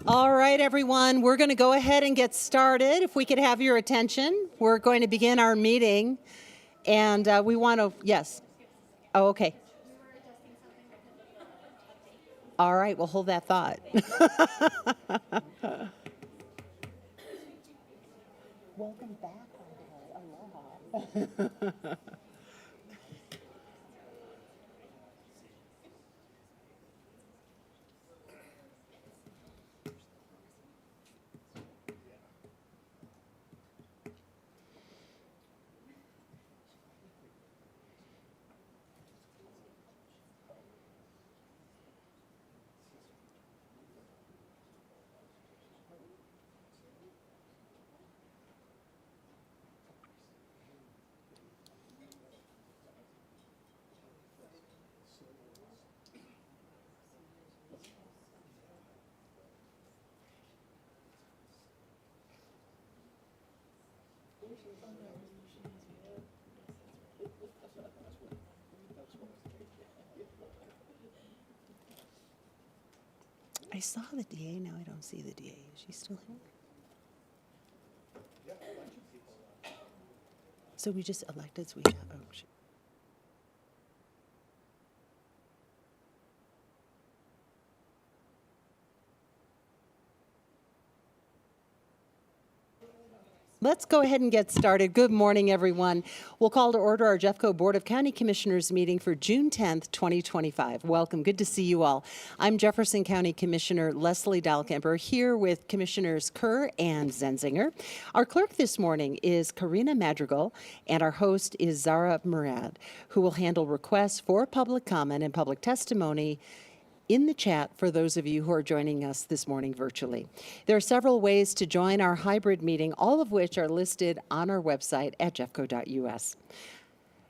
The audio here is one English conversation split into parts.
All right, everyone, we're going to go ahead and get started. If we could have your attention, we're going to begin our meeting. And we want to, yes. Oh, okay. All right, we'll hold that thought. Welcome back, Aloha. I saw the DA, now I don't see the DA. Is she still here? So we just elected, so we have, oh, let's go ahead and get started. Good morning, everyone. We'll call to order our Jeffco Board of County Commissioners meeting for June 10th, 2025. Welcome. Good to see you all. I'm Jefferson County Commissioner Leslie Dahlkemper here with Commissioners Kerr and Zenzinger. Our clerk this morning is Karina Madrigal, and our host is Zara Murad, who will handle requests for public comment and public testimony in the chat for those of you who are joining us this morning virtually. There are several ways to join our hybrid meeting, all of which are listed on our website at jeffco.us.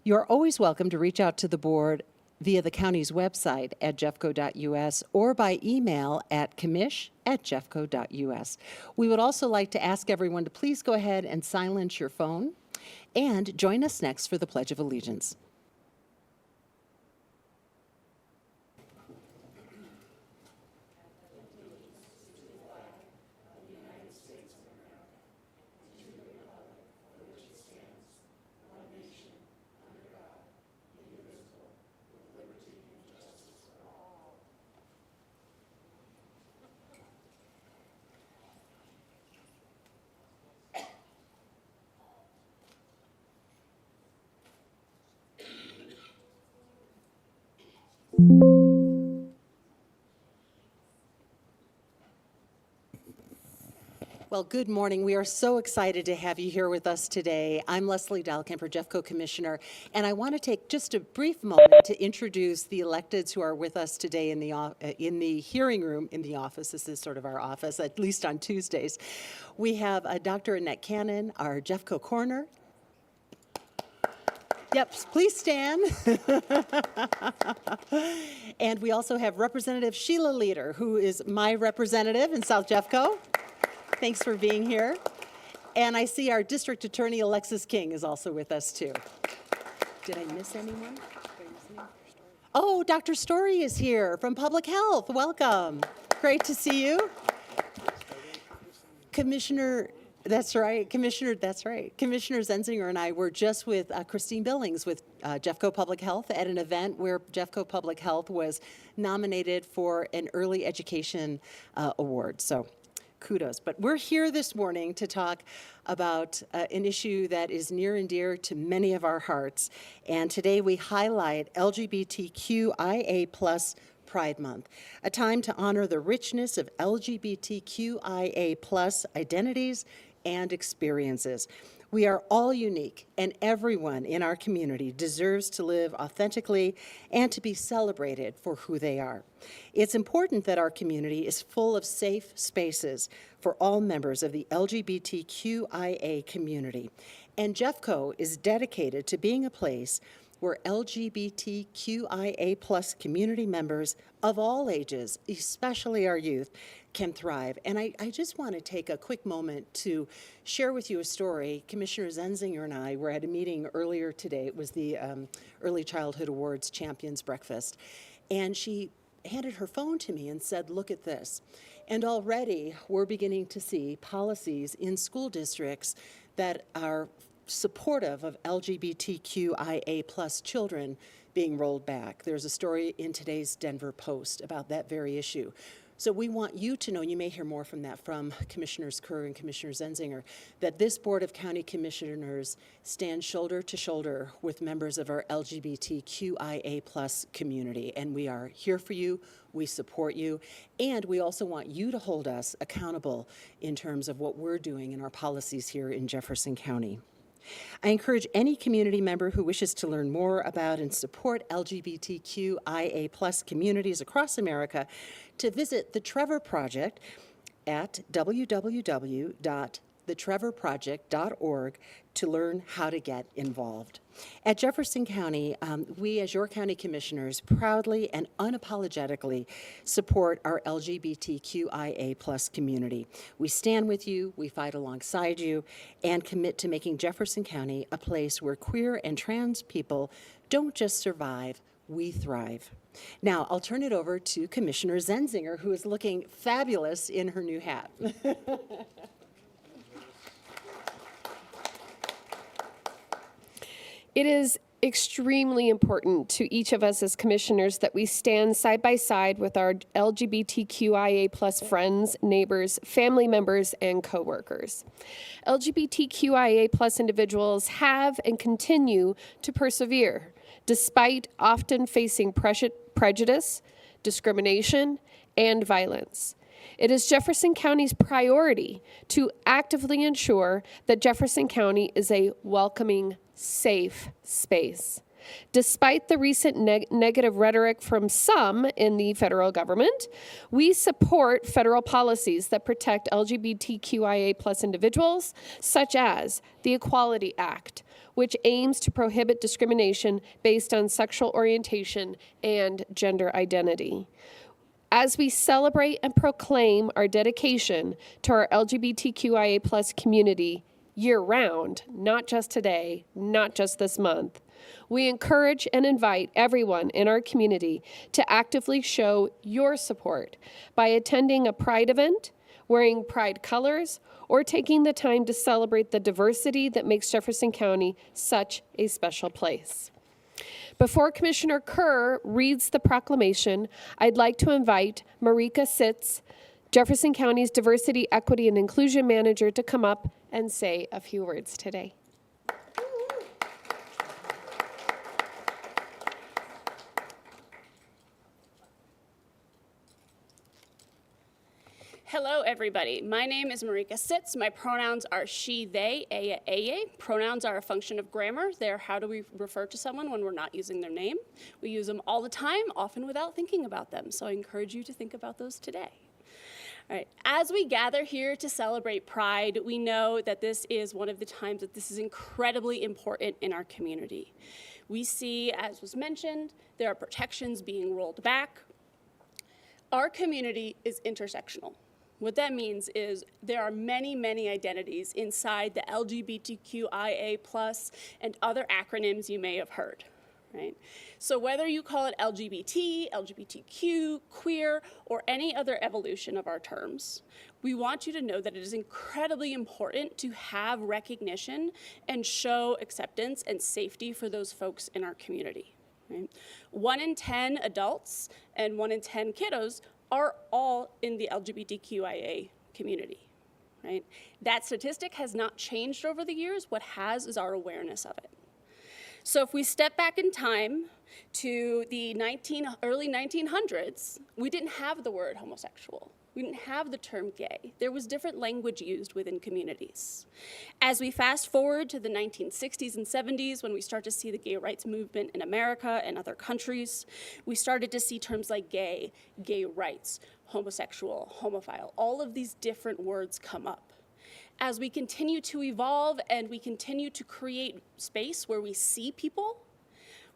You are always welcome to reach out to the board via the county's website at jeffco.us or by email at commish@jeffco.us. We would also like to ask everyone to please go ahead and silence your phone and join us next for the Pledge of Allegiance. Well, good morning. We are so excited to have you here with us today. I'm Leslie Dahlkemper, Jeffco Commissioner, and I want to take just a brief moment to introduce the electeds who are with us today in the hearing room in the office. This is sort of our office, at least on Tuesdays. We have Dr. Annette Cannon, our Jeffco coroner. Yep, please stand. And we also have Representative Sheila Leader, who is my representative in South Jeffco. Thanks for being here. And I see our District Attorney, Alexis King, is also with us, too. Did I miss anyone? Oh, Dr. Story is here from Public Health. Welcome. Great to see you. Commissioner, that's right. Commissioner Zenzinger and I were just with Christine Billings with Jeffco Public Health at an event where Jeffco Public Health was nominated for an early education award. So kudos. But we're here this morning to talk about an issue that is near and dear to many of our hearts. And today we highlight LGBTQIA+ Pride Month, a time to honor the richness of LGBTQIA+ identities and experiences. We are all unique, and everyone in our community deserves to live authentically and to be celebrated for who they are. It's important that our community is full of safe spaces for all members of the LGBTQIA community, and Jeffco is dedicated to being a place where LGBTQIA+ community members of all ages, especially our youth, can thrive. And I just want to take a quick moment to share with you a story. Commissioner Zenzinger and I were at a meeting earlier today. It was the Early Childhood Awards Champions Breakfast. And she handed her phone to me and said, look at this. And already we're beginning to see policies in school districts that are supportive of LGBTQIA plus children being rolled back. There's a story in today's Denver Post about that very issue. So we want you to know, and you may hear more from that from Commissioners Kerr and Commissioner Zenzinger, that this Board of County Commissioners stands shoulder to shoulder with members of our LGBTQIA plus community. And we are here for you, we support you, and we also want you to hold us accountable in terms of what we're doing in our policies here in Jefferson County. I encourage any community member who wishes to learn more about and support LGBTQIA plus communities across America to visit the Trevor Project at www.thetrevorproject.org to learn how to get involved. At Jefferson County, we as your county commissioners proudly and unapologetically support our LGBTQIA plus community. We stand with you, we fight alongside you, and commit to making Jefferson County a place where queer and trans people don't just survive, we thrive. Now, I'll turn it over to Commissioner Zenzinger, who is looking fabulous in her new hat. It is extremely important to each of us as commissioners that we stand side by side with our LGBTQIA plus friends, neighbors, family members, and coworkers. LGBTQIA plus individuals have and continue to persevere despite often facing prejudice, discrimination, and violence. It is Jefferson County's priority to actively ensure that Jefferson County is a welcoming, safe space. Despite the recent negative rhetoric from some in the federal government, we support federal policies that protect LGBTQIA plus individuals, such as the Equality Act, which aims to prohibit discrimination based on sexual orientation and gender identity. As we celebrate and proclaim our dedication to our LGBTQIA plus community year-round, not just today, not just this month, we encourage and invite everyone in our community to actively show your support by attending a Pride event, wearing Pride colors, or taking the time to celebrate the diversity that makes Jefferson County such a special place. Before Commissioner Kerr reads the proclamation, I'd like to invite Marika Sitz, Jefferson County's Diversity, Equity, and Inclusion Manager, to come up and say a few words today. Hello, everybody. My name is Marika Sitz. My pronouns are she, they, aya, aya. Pronouns are a function of grammar. They're how do we refer to someone when we're not using their name. We use them all the time, often without thinking about them. So I encourage you to think about those today. All right. As we gather here to celebrate Pride, we know that this is one of the times that this is incredibly important in our community. We see, as was mentioned, there are protections being rolled back. Our community is intersectional. What that means is there are many, many identities inside the LGBTQIA plus and other acronyms you may have heard, right? So whether you call it LGBT, LGBTQ, queer, or any other evolution of our terms, we want you to know that it is incredibly important to have recognition and show acceptance and safety for those folks in our community. Right? 1 in 10 adults and 1 in 10 kiddos are all in the LGBTQIA community, right? That statistic has not changed over the years. What has is our awareness of it. So if we step back in time to the early 1900s, we didn't have the word homosexual. We didn't have the term gay. There was different language used within communities. As we fast forward to the 1960s and 70s, when we start to see the gay rights movement in America and other countries, we started to see terms like gay, gay rights, homosexual, homophile, all of these different words come up. As we continue to evolve and we continue to create space where we see people,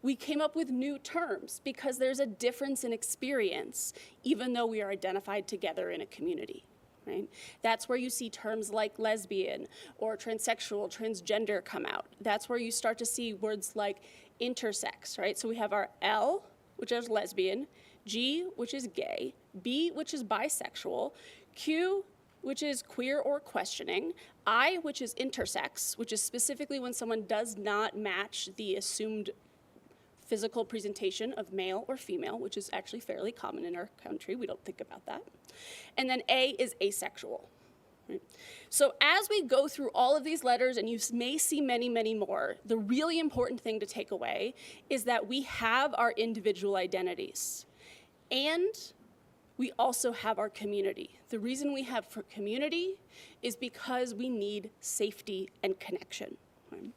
we came up with new terms because there's a difference in experience, even though we are identified together in a community, right? That's where you see terms like lesbian or transsexual, transgender come out. That's where you start to see words like intersex, right? So we have our L, which is lesbian, G, which is gay, B, which is bisexual, Q, which is queer or questioning, I, which is intersex, which is specifically when someone does not match the assumed physical presentation of male or female, which is actually fairly common in our country. We don't think about that. And then A is asexual. Right? So as we go through all of these letters, and you may see many, many more, the really important thing to take away is that we have our individual identities, and we also have our community. The reason we have for community is because we need safety and connection. Right?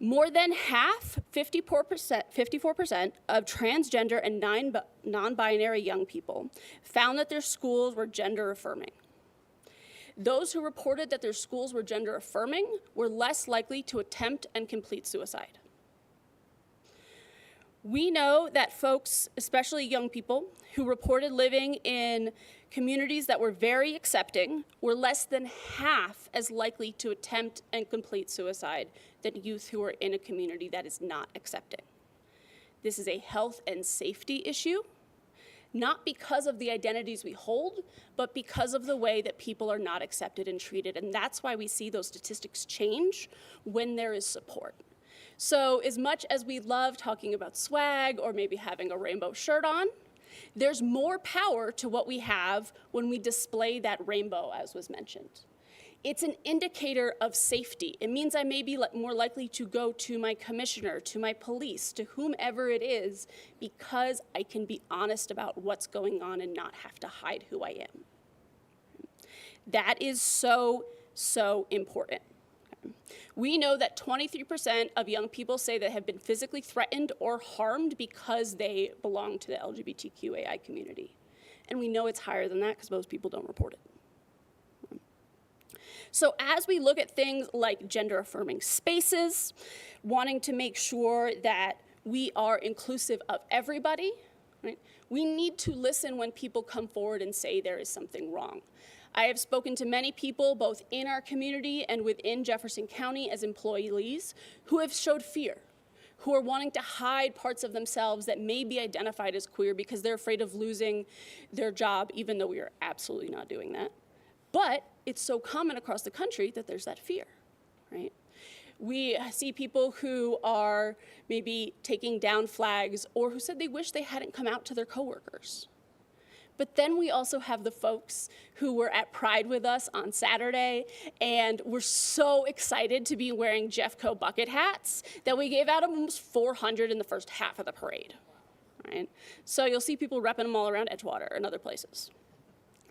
More than half, 54% of transgender and non-binary young people found that their schools were gender affirming. Those who reported that their schools were gender affirming were less likely to attempt and complete suicide. We know that folks, especially young people, who reported living in communities that were very accepting were less than half as likely to attempt and complete suicide than youth who are in a community that is not accepting. This is a health and safety issue, not because of the identities we hold, but because of the way that people are not accepted and treated. And that's why we see those statistics change when there is support. So as much as we love talking about swag or maybe having a rainbow shirt on, there's more power to what we have when we display that rainbow, as was mentioned. It's an indicator of safety. It means I may be more likely to go to my commissioner, to my police, to whomever it is, because I can be honest about what's going on and not have to hide who I am. That is so, so important. We know that 23% of young people say they have been physically threatened or harmed because they belong to the LGBTQAI community. And we know it's higher than that because most people don't report it. So as we look at things like gender-affirming spaces, wanting to make sure that we are inclusive of everybody, right? We need to listen when people come forward and say there is something wrong. I have spoken to many people, both in our community and within Jefferson County as employees, who have showed fear, who are wanting to hide parts of themselves that may be identified as queer because they're afraid of losing their job, even though we are absolutely not doing that. But it's so common across the country that there's that fear, right? We see people who are maybe taking down flags or who said they wish they hadn't come out to their coworkers. But then we also have the folks who were at Pride with us on Saturday and were so excited to be wearing Jeffco bucket hats that we gave out almost 400 in the first half of the parade, right? So you'll see people repping them all around Edgewater and other places,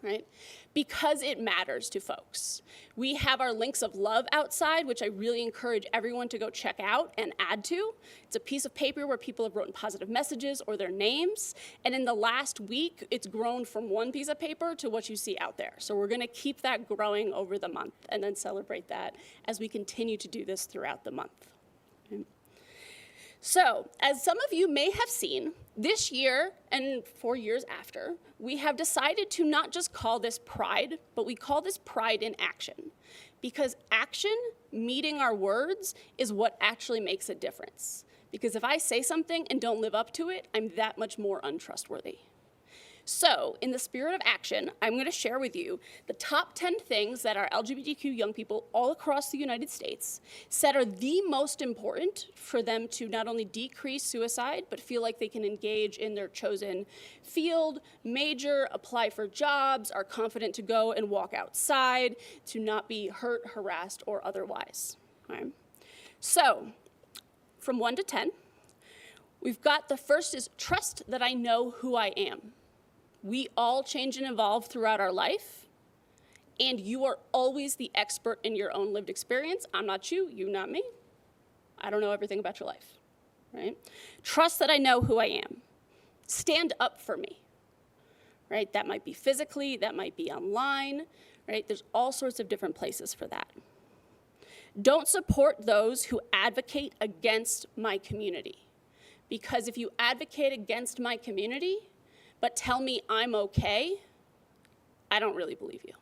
right? Because it matters to folks. We have our links of love outside, which I really encourage everyone to go check out and add to. It's a piece of paper where people have written positive messages or their names. And in the last week, it's grown from one piece of paper to what you see out there. So we're gonna keep that growing over the month and then celebrate that as we continue to do this throughout the month. So, as some of you may have seen, this year and 4 years after, we have decided to not just call this Pride, but we call this Pride in Action. Because action, meeting our words, is what actually makes a difference. Because if I say something and don't live up to it, I'm that much more untrustworthy. So, in the spirit of action, I'm going to share with you the top 10 things that our LGBTQ young people all across the United States said are the most important for them to not only decrease suicide, but feel like they can engage in their chosen field, major, apply for jobs, are confident to go and walk outside, to not be hurt, harassed, or otherwise. All right? So, from 1 to 10, we've got the first is trust that I know who I am. We all change and evolve throughout our life, and you are always the expert in your own lived experience. I'm not you, you not me. I don't know everything about your life, right? Trust that I know who I am. Stand up for me, right? That might be physically, that might be online, right? There's all sorts of different places for that. Don't support those who advocate against my community, because if you advocate against my community, but tell me I'm okay, I don't really believe you.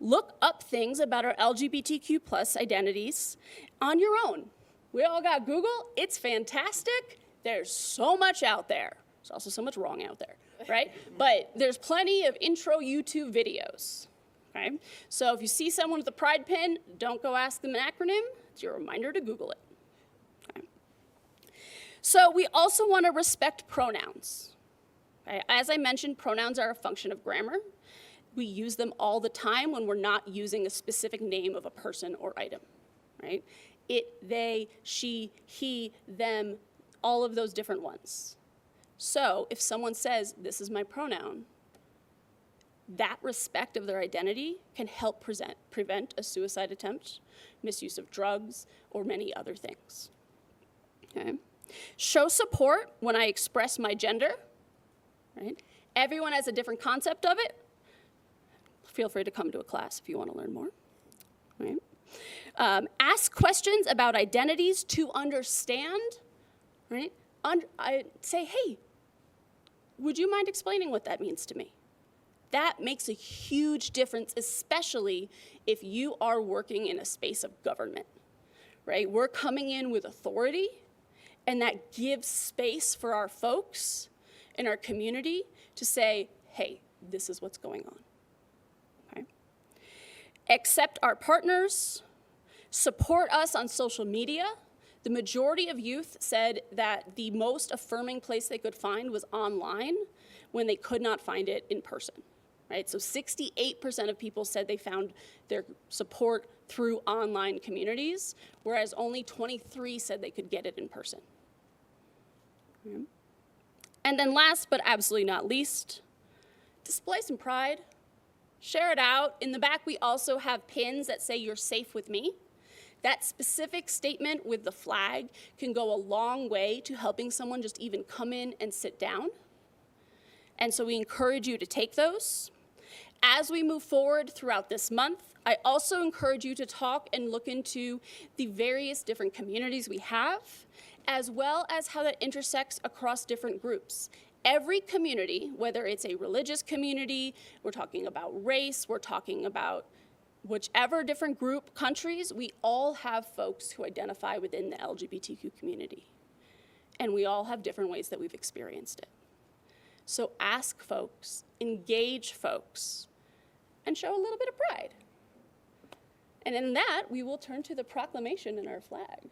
Look up things about our LGBTQ plus identities on your own. We all got Google, it's fantastic. There's so much out there. There's also so much wrong out there, right? But there's plenty of intro YouTube videos, okay? So if you see someone with a pride pin, don't go ask them an acronym. It's your reminder to Google it. Okay? So we also want to respect pronouns. Okay? As I mentioned, pronouns are a function of grammar. We use them all the time when we're not using a specific name of a person or item, right? It, they, she, he, them, all of those different ones. So if someone says, this is my pronoun, that respect of their identity can help prevent a suicide attempt, misuse of drugs, or many other things. Okay? Show support when I express my gender, right? Everyone has a different concept of it. Feel free to come to a class if you want to learn more. Right? Ask questions about identities to understand. Right? I say, hey, would you mind explaining what that means to me? That makes a huge difference, especially if you are working in a space of government. Right? We're coming in with authority, and that gives space for our folks in our community to say, hey, this is what's going on. Accept our partners, support us on social media. The majority of youth said that the most affirming place they could find was online when they could not find it in person, right? So 68% of people said they found their support through online communities, whereas only 23 said they could get it in person. Okay. And then last but absolutely not least, display some pride. Share it out. In the back, we also have pins that say, you're safe with me. That specific statement with the flag can go a long way to helping someone just even come in and sit down. And so we encourage you to take those. As we move forward throughout this month, I also encourage you to talk and look into the various different communities we have, as well as how that intersects across different groups. Every community, whether it's a religious community, we're talking about race, we're talking about whichever different group, countries, we all have folks who identify within the LGBTQ community. And we all have different ways that we've experienced it. So ask folks, engage folks, and show a little bit of pride. And in that, we will turn to the proclamation in our flag.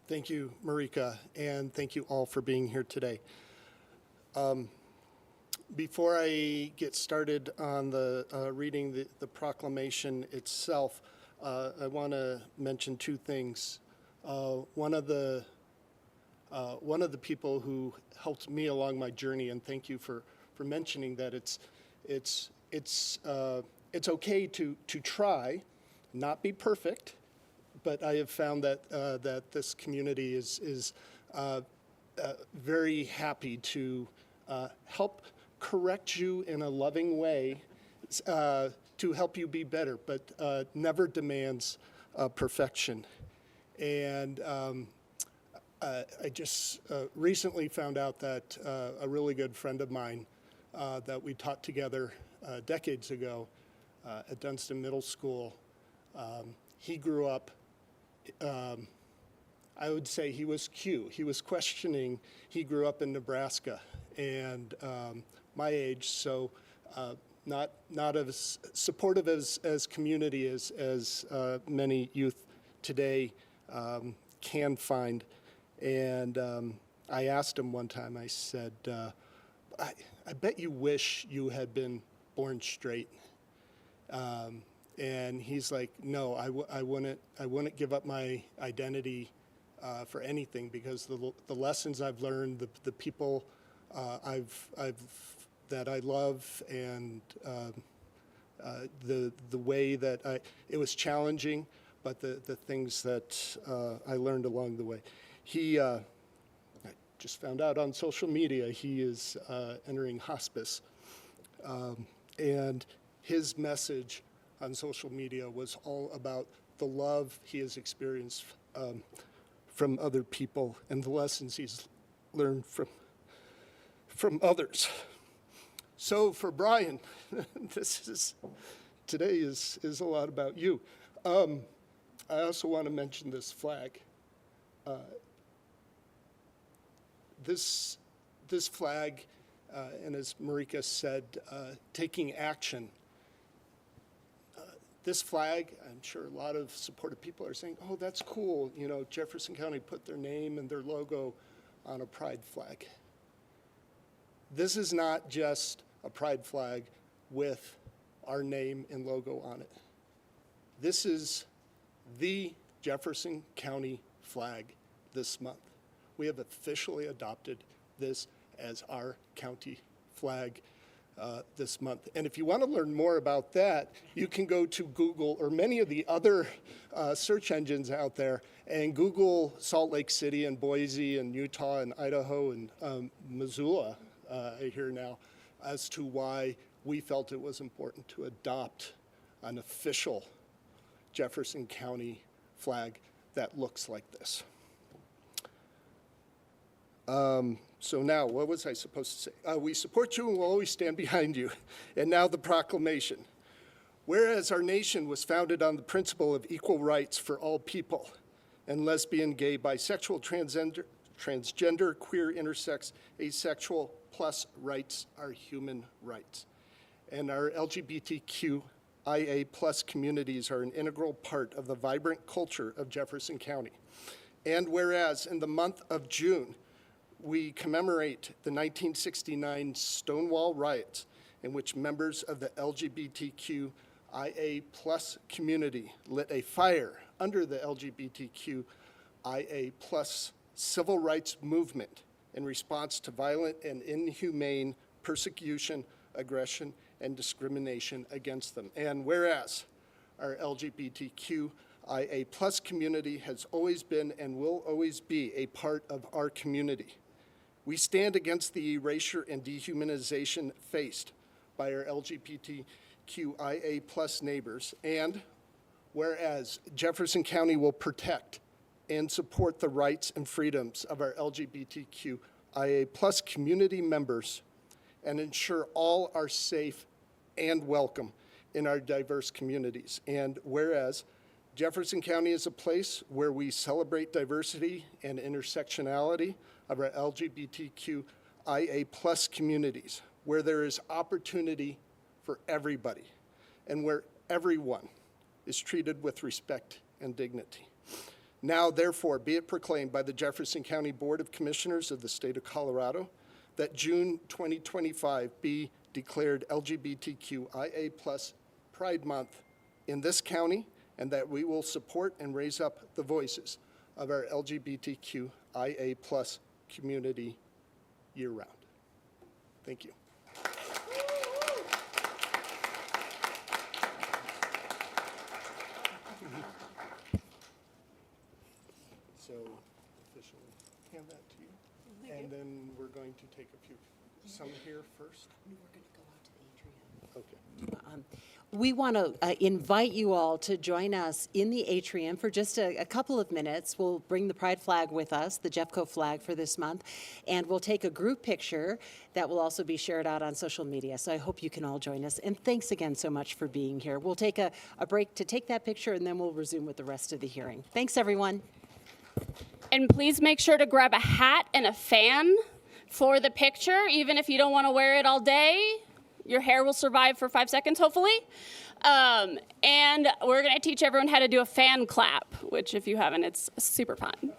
Thank you, Marika, and thank you all for being here today. Before I get started on the reading the proclamation itself, I want to mention two things. One of the people who helped me along my journey, and thank you for mentioning that it's okay to try, not be perfect. But I have found that this community is very happy to help correct you in a loving way to help you be better, but never demands perfection. And I just recently found out that a really good friend of mine that we taught together decades ago at Dunstan Middle School, he grew up. I would say he was Q. He was questioning. He grew up in Nebraska and my age, so not as supportive as community as many youth today can find. And I asked him one time, I said, I bet you wish you had been born straight. And he's like, no, I wouldn't give up my identity for anything, because the lessons I've learned, the people that I love, and the way that it was challenging, but the things that I learned along the way. I just found out on social media he is entering hospice, and his message on social media was all about the love he has experienced from other people and the lessons he's learned from others. So for Brian, today is a lot about you. I also want to mention this flag. This flag, and as Marika said, taking action. This flag, I'm sure a lot of supportive people are saying, oh, that's cool. You know, Jefferson County put their name and their logo on a pride flag. This is not just a pride flag with our name and logo on it. This is the Jefferson County flag this month. We have officially adopted this as our county flag this month. And if you want to learn more about that, you can go to Google or many of the other search engines out there and Google Salt Lake City and Boise and Utah and Idaho and Missoula, I hear now, as to why we felt it was important to adopt an official Jefferson County flag that looks like this. So now, what was I supposed to say? We support you and will always stand behind you. And now the proclamation. Whereas our nation was founded on the principle of equal rights for all people, and lesbian, gay, bisexual, transgender, queer, intersex, asexual, plus rights are human rights. And our LGBTQIA plus communities are an integral part of the vibrant culture of Jefferson County. And whereas in the month of June, we commemorate the 1969 Stonewall riots in which members of the LGBTQIA plus community lit a fire under the LGBTQIA plus civil rights movement in response to violent and inhumane persecution, aggression, and discrimination against them. And whereas our LGBTQIA plus community has always been and will always be a part of our community, we stand against the erasure and dehumanization faced by our LGBTQIA plus neighbors. And whereas Jefferson County will protect and support the rights and freedoms of our LGBTQIA plus community members and ensure all are safe and welcome in our diverse communities. And whereas Jefferson County is a place where we celebrate diversity and intersectionality of our LGBTQIA plus communities, where there is opportunity for everybody and where everyone is treated with respect and dignity. Now, therefore, be it proclaimed by the Jefferson County Board of Commissioners of the State of Colorado that June 2025 be declared LGBTQIA plus Pride Month in this county, and that we will support and raise up the voices of our LGBTQIA plus community year-round. Thank you. So officially hand that to you. And then we're going to take a few, some here first. We're going to go out to the atrium. Okay. We want to invite you all to join us in the atrium for just a couple of minutes. We'll bring the pride flag with us, the Jeffco flag for this month, and we'll take a group picture that will also be shared out on social media. So I hope you can all join us. And thanks again so much for being here. We'll take a break to take that picture, and then we'll resume with the rest of the hearing. Thanks, everyone. And please make sure to grab a hat and a fan for the picture, even if you don't want to wear it all day. Your hair will survive for 5 seconds, hopefully. And we're going to teach everyone how to do a fan clap, which if you haven't, it's super fun.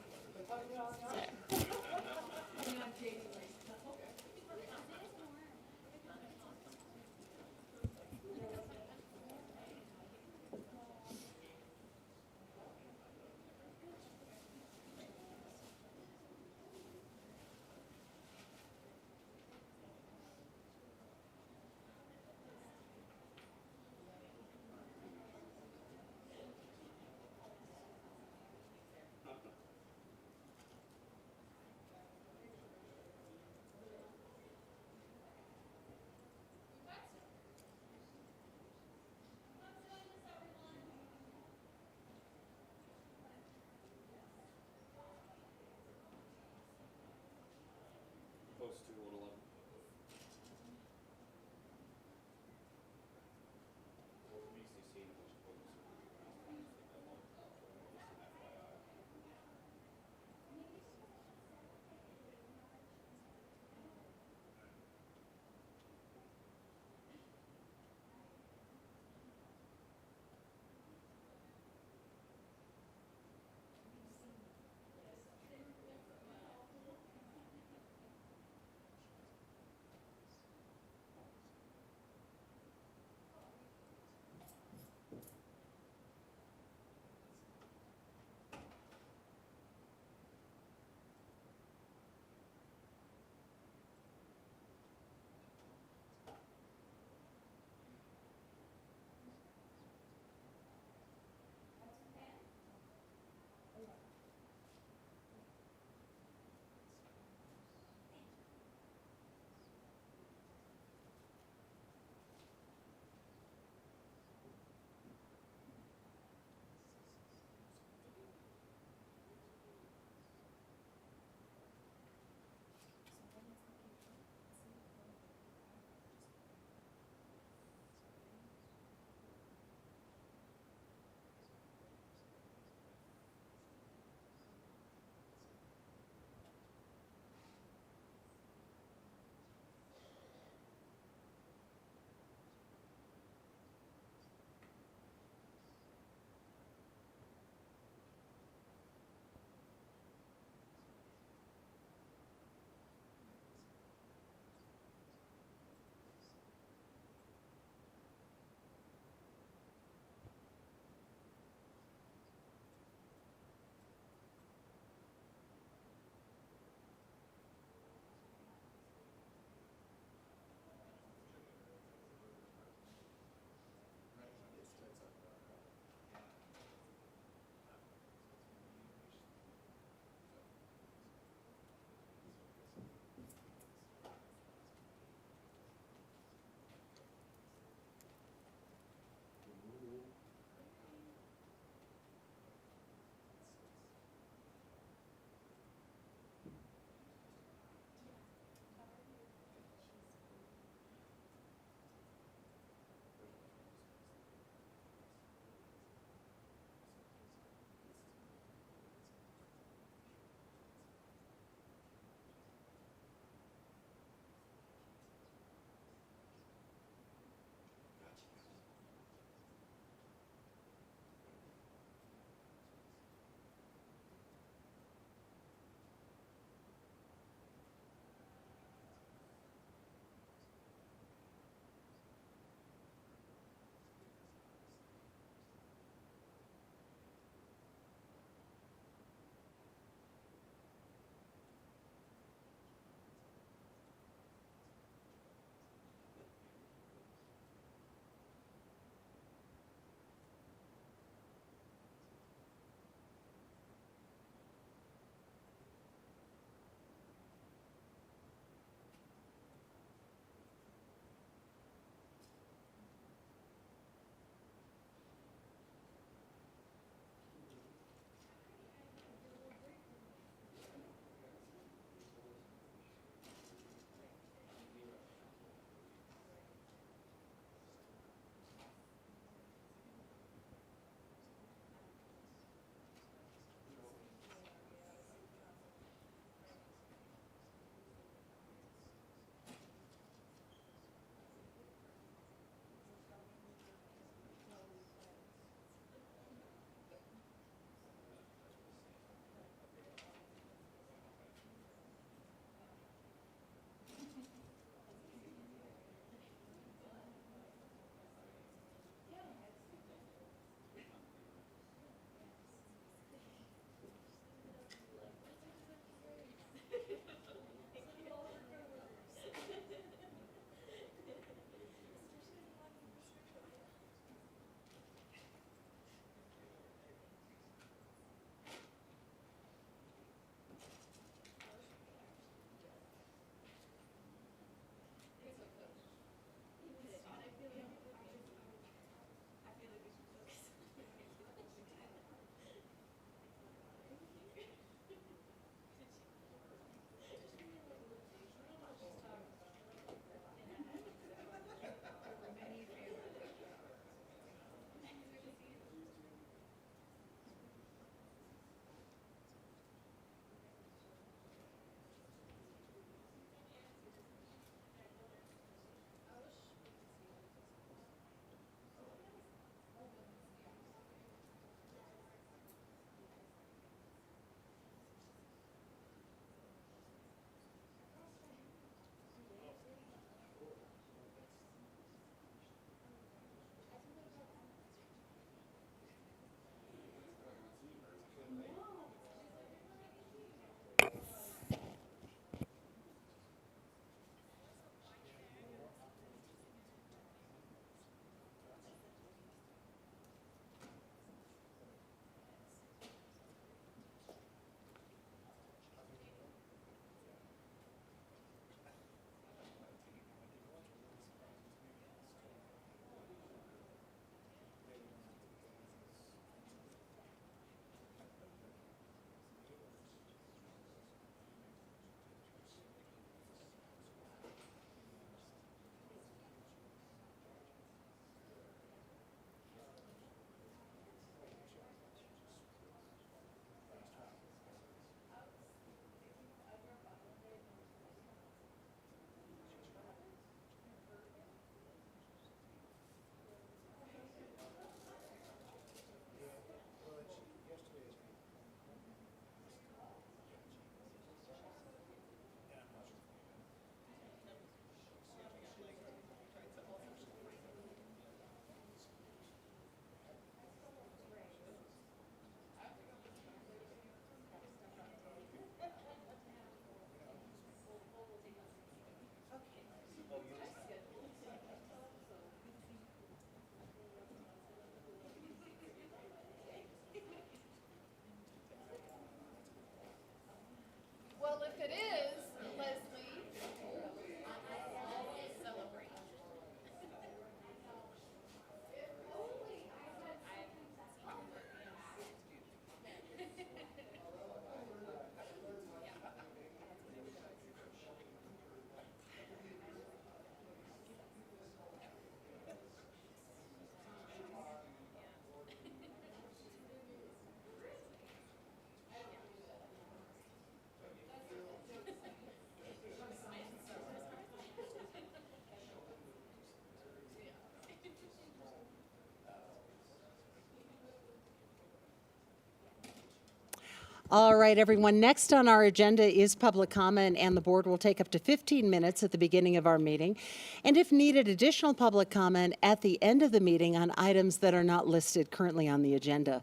All right, everyone. Next on our agenda is public comment, and the board will take up to 15 minutes at the beginning of our meeting. And if needed, additional public comment at the end of the meeting on items that are not listed currently on the agenda.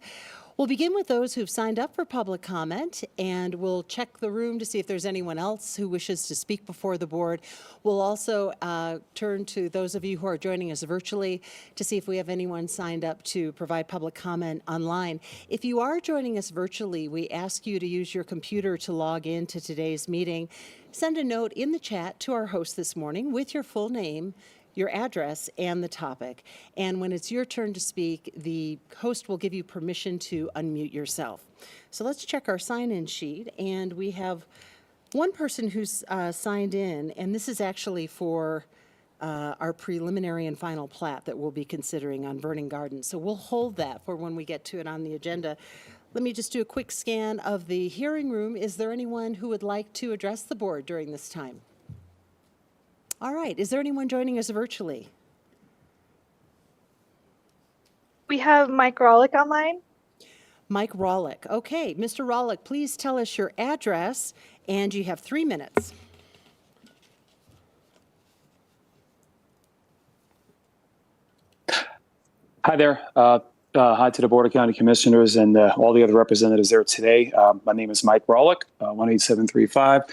We'll begin with those who've signed up for public comment, and we'll check the room to see if there's anyone else who wishes to speak before the board. We'll also turn to those of you who are joining us virtually to see if we have anyone signed up to provide public comment online. If you are joining us virtually, we ask you to use your computer to log in to today's meeting. Send a note in the chat to our host this morning with your full name, your address, and the topic. And when it's your turn to speak, the host will give you permission to unmute yourself. So let's check our sign-in sheet, and we have one person who's signed in, and this is actually for our preliminary and final plat that we'll be considering on Vernon Gardens. So we'll hold that for when we get to it on the agenda. Let me just do a quick scan of the hearing room. Is there anyone who would like to address the board during this time? All right. Is there anyone joining us virtually? We have Mike Rawlick online. Mike Rawlick. Okay. Mr. Rawlick, please tell us your address, and you have 3 minutes. Hi there. Hi to the Board of County Commissioners and all the other representatives there today. My name is Mike Rawlick, 18735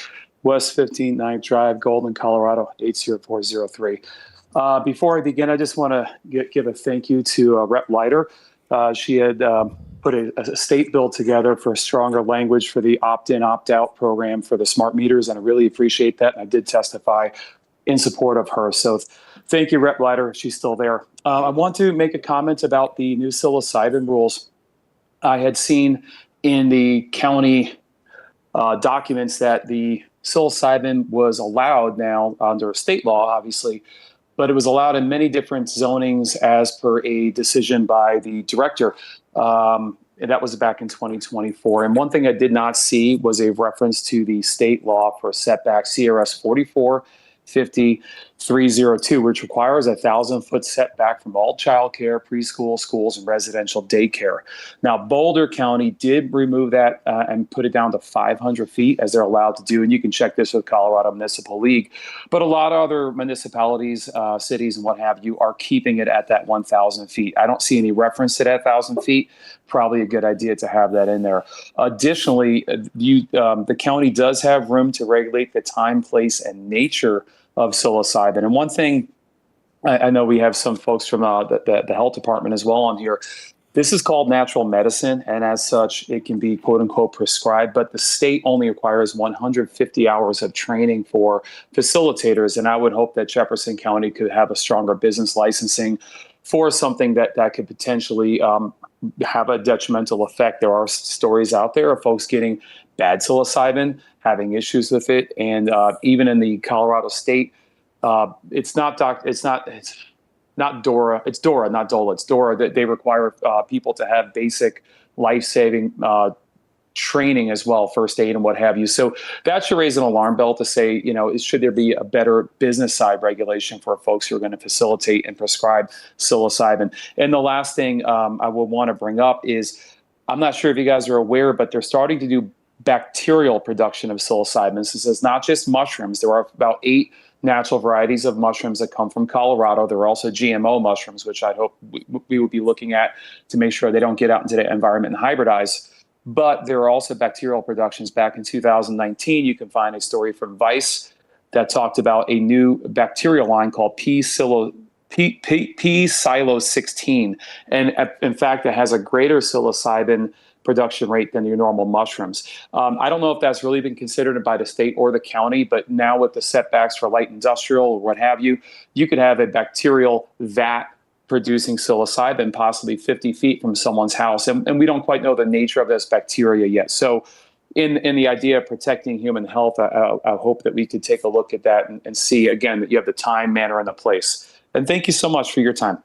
West 15th 9th Drive, Golden, Colorado, 80403. Before I begin, I just want to give a thank you to Rep. Leiter. She had put a state bill together for stronger language for the opt-in, opt-out program for the smart meters, and I really appreciate that. And I did testify in support of her. So thank you, Rep. Leiter. She's still there. I want to make a comment about the new psilocybin rules. I had seen in the county documents that the psilocybin was allowed now under state law, obviously, but it was allowed in many different zonings as per a decision by the director. And that was back in 2024. And one thing I did not see was a reference to the state law for setback, CRS 4450302, which requires a 1,000-foot setback from all childcare, preschool, schools, and residential daycare. Now, Boulder County did remove that and put it down to 500 feet as they're allowed to do. And you can check this with Colorado Municipal League. But a lot of other municipalities, cities, and what have you are keeping it at that 1,000 feet. I don't see any reference to that 1,000 feet. Probably a good idea to have that in there. Additionally, the county does have room to regulate the time, place, and nature of psilocybin. And one thing, I know we have some folks from the health department as well on here. This is called natural medicine, and as such, it can be quote unquote prescribed, but the state only requires 150 hours of training for facilitators. And I would hope that Jefferson County could have a stronger business licensing for something that could potentially have a detrimental effect. There are stories out there of folks getting bad psilocybin, having issues with it, and even in the Colorado state, it's not DORA, it's DORA, not DOLA, it's DORA, that they require people to have basic life-saving training as well, first aid and what have you. So that should raise an alarm bell to say, should there be a better business side regulation for folks who are going to facilitate and prescribe psilocybin? And the last thing I will want to bring up is, I'm not sure if you guys are aware, but they're starting to do bacterial production of psilocybin. So this is not just mushrooms. There are about 8 natural varieties of mushrooms that come from Colorado. There are also GMO mushrooms, which I hope we would be looking at to make sure they don't get out into the environment and hybridize. But there are also bacterial productions. Back in 2019, you can find a story from Vice that talked about a new bacterial line called P. psilocybin. And in fact, it has a greater psilocybin production rate than your normal mushrooms. I don't know if that's really been considered by the state or the county, but now with the setbacks for light industrial or what have you, you could have a bacterial vat producing psilocybin possibly 50 feet from someone's house. And we don't quite know the nature of this bacteria yet. So in the idea of protecting human health, I hope that we could take a look at that and see, again, that you have the time, manner, and the place. And thank you so much for your time.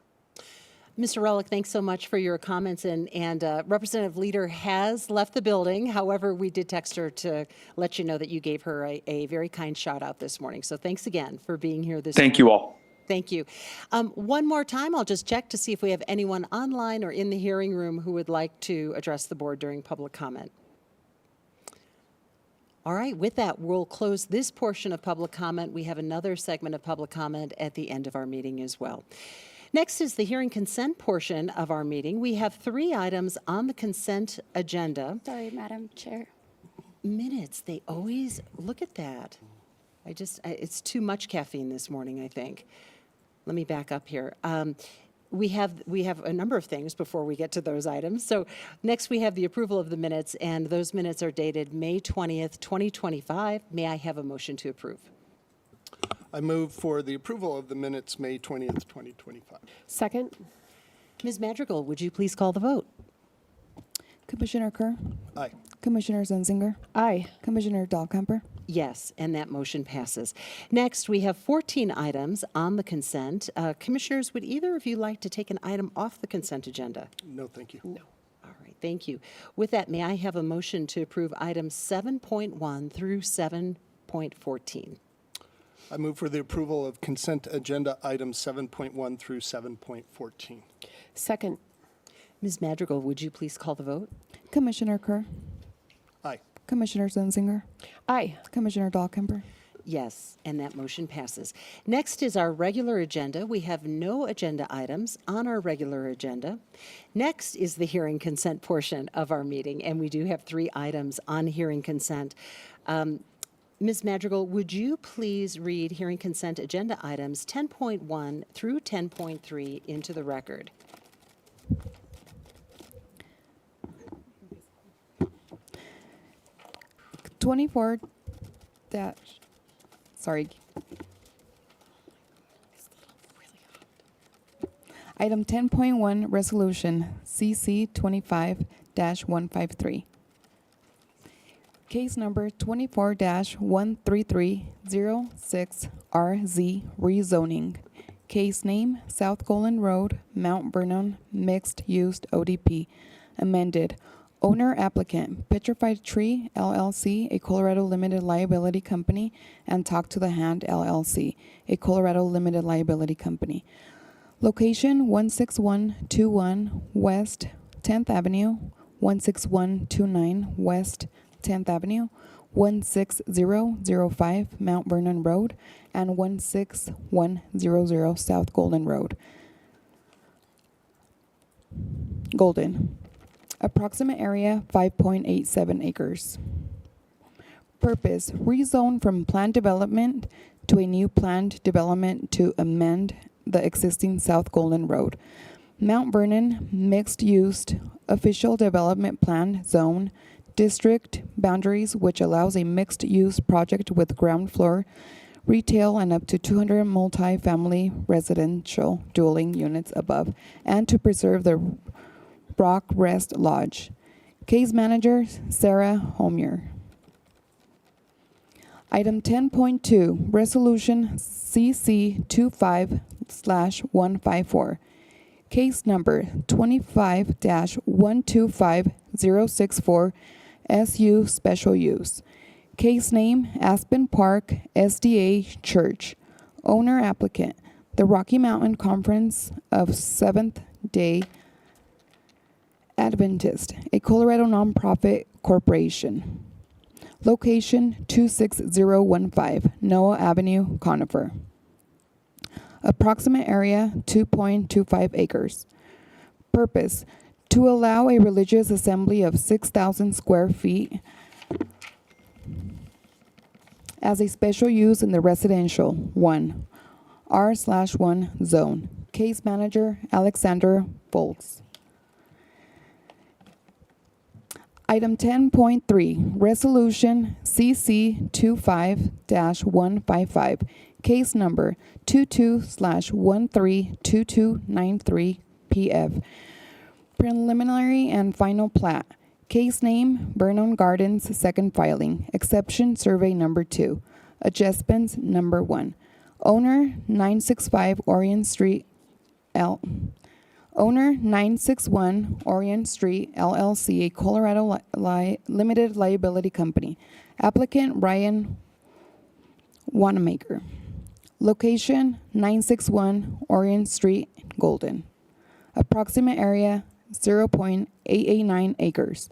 Mr. Rawlick, thanks so much for your comments. And Representative Leiter has left the building. However, we did text her to let you know that you gave her a very kind shout out this morning. So thanks again for being here this morning. Thank you all. Thank you. One more time, I'll just check to see if we have anyone online or in the hearing room who would like to address the board during public comment. All right, with that, we'll close this portion of public comment. We have another segment of public comment at the end of our meeting as well. Next is the hearing consent portion of our meeting. We have 3 items on the consent agenda. Sorry, Madam Chair. Minutes, they always, look at that. It's too much caffeine this morning, I think. Let me back up here. We have a number of things before we get to those items. So next we have the approval of the minutes, and those minutes are dated May 20th, 2025. May I have a motion to approve? I move for the approval of the minutes, May 20th, 2025. Second? Ms. Madrigal, would you please call the vote? Commissioner Kerr, Aye. Commissioner Zenzinger, Aye. Commissioner Dahlkemper, Yes, and that motion passes. Next, we have 14 items on the consent. Commissioners, would either of you like to take an item off the consent agenda? No, thank you. No. All right, thank you. With that, may I have a motion to approve items 7.1 through 7.14? I move for the approval of consent agenda items 7.1 through 7.14. Second? Ms. Madrigal, would you please call the vote? Commissioner Kerr, Aye. Commissioner Zenzinger, Aye. Commissioner Dahlkemper, Yes, and that motion passes. Next is our regular agenda. We have no agenda items on our regular agenda. Next is the hearing consent portion of our meeting, and we do have 3 items on hearing consent. Ms. Madrigal, would you please read hearing consent agenda items 10.1 through 10.3 into the record? Item 10.1, Resolution CC 25-153. Case number 24-13306RZ rezoning. Case name South Golden Road, Mount Vernon Mixed Use ODP. Amended. Owner applicant Petrified Tree LLC, a Colorado Limited Liability Company, and Talk to the Hand LLC, a Colorado Limited Liability Company. Location 16121 West 10th Avenue, 16129 West 10th Avenue, 16005 Mount Vernon Road, and 16100 South Golden Road. Golden. Approximate area 5.87 acres. Purpose, rezone from planned development to a new planned development to amend the existing South Golden Road. Mount Vernon Mixed Use Official Development Plan Zone District boundaries, which allows a mixed-use project with ground floor retail and up to 200 multi-family residential dwelling units above, and to preserve the Rock Rest Lodge. Case Manager, Sarah Homier. Item 10.2, Resolution CC 25/154. Case number 25-125064 SU Special Use. Case name Aspen Park SDA Church. Owner applicant the Rocky Mountain Conference of Seventh-day Adventist, a Colorado nonprofit corporation. Location 26015 Noah Avenue, Conifer. Approximate area 2.25 acres. Purpose, to allow a religious assembly of 6,000 square feet as a special use in the residential 1 R/1 zone. Case Manager Alexander Volks. Item 10.3, Resolution CC 25-155, case number 22/132293 PF. Preliminary and final plat. Case name Vernon Gardens second filing. Exception survey number 2. Adjustments number 1. Owner 965 Orion Street Owner 961 Orion Street LLC, a Colorado Limited Liability Company. Applicant Ryan Wanamaker. Location 961 Orion Street, Golden. Approximate area 0.889 acres.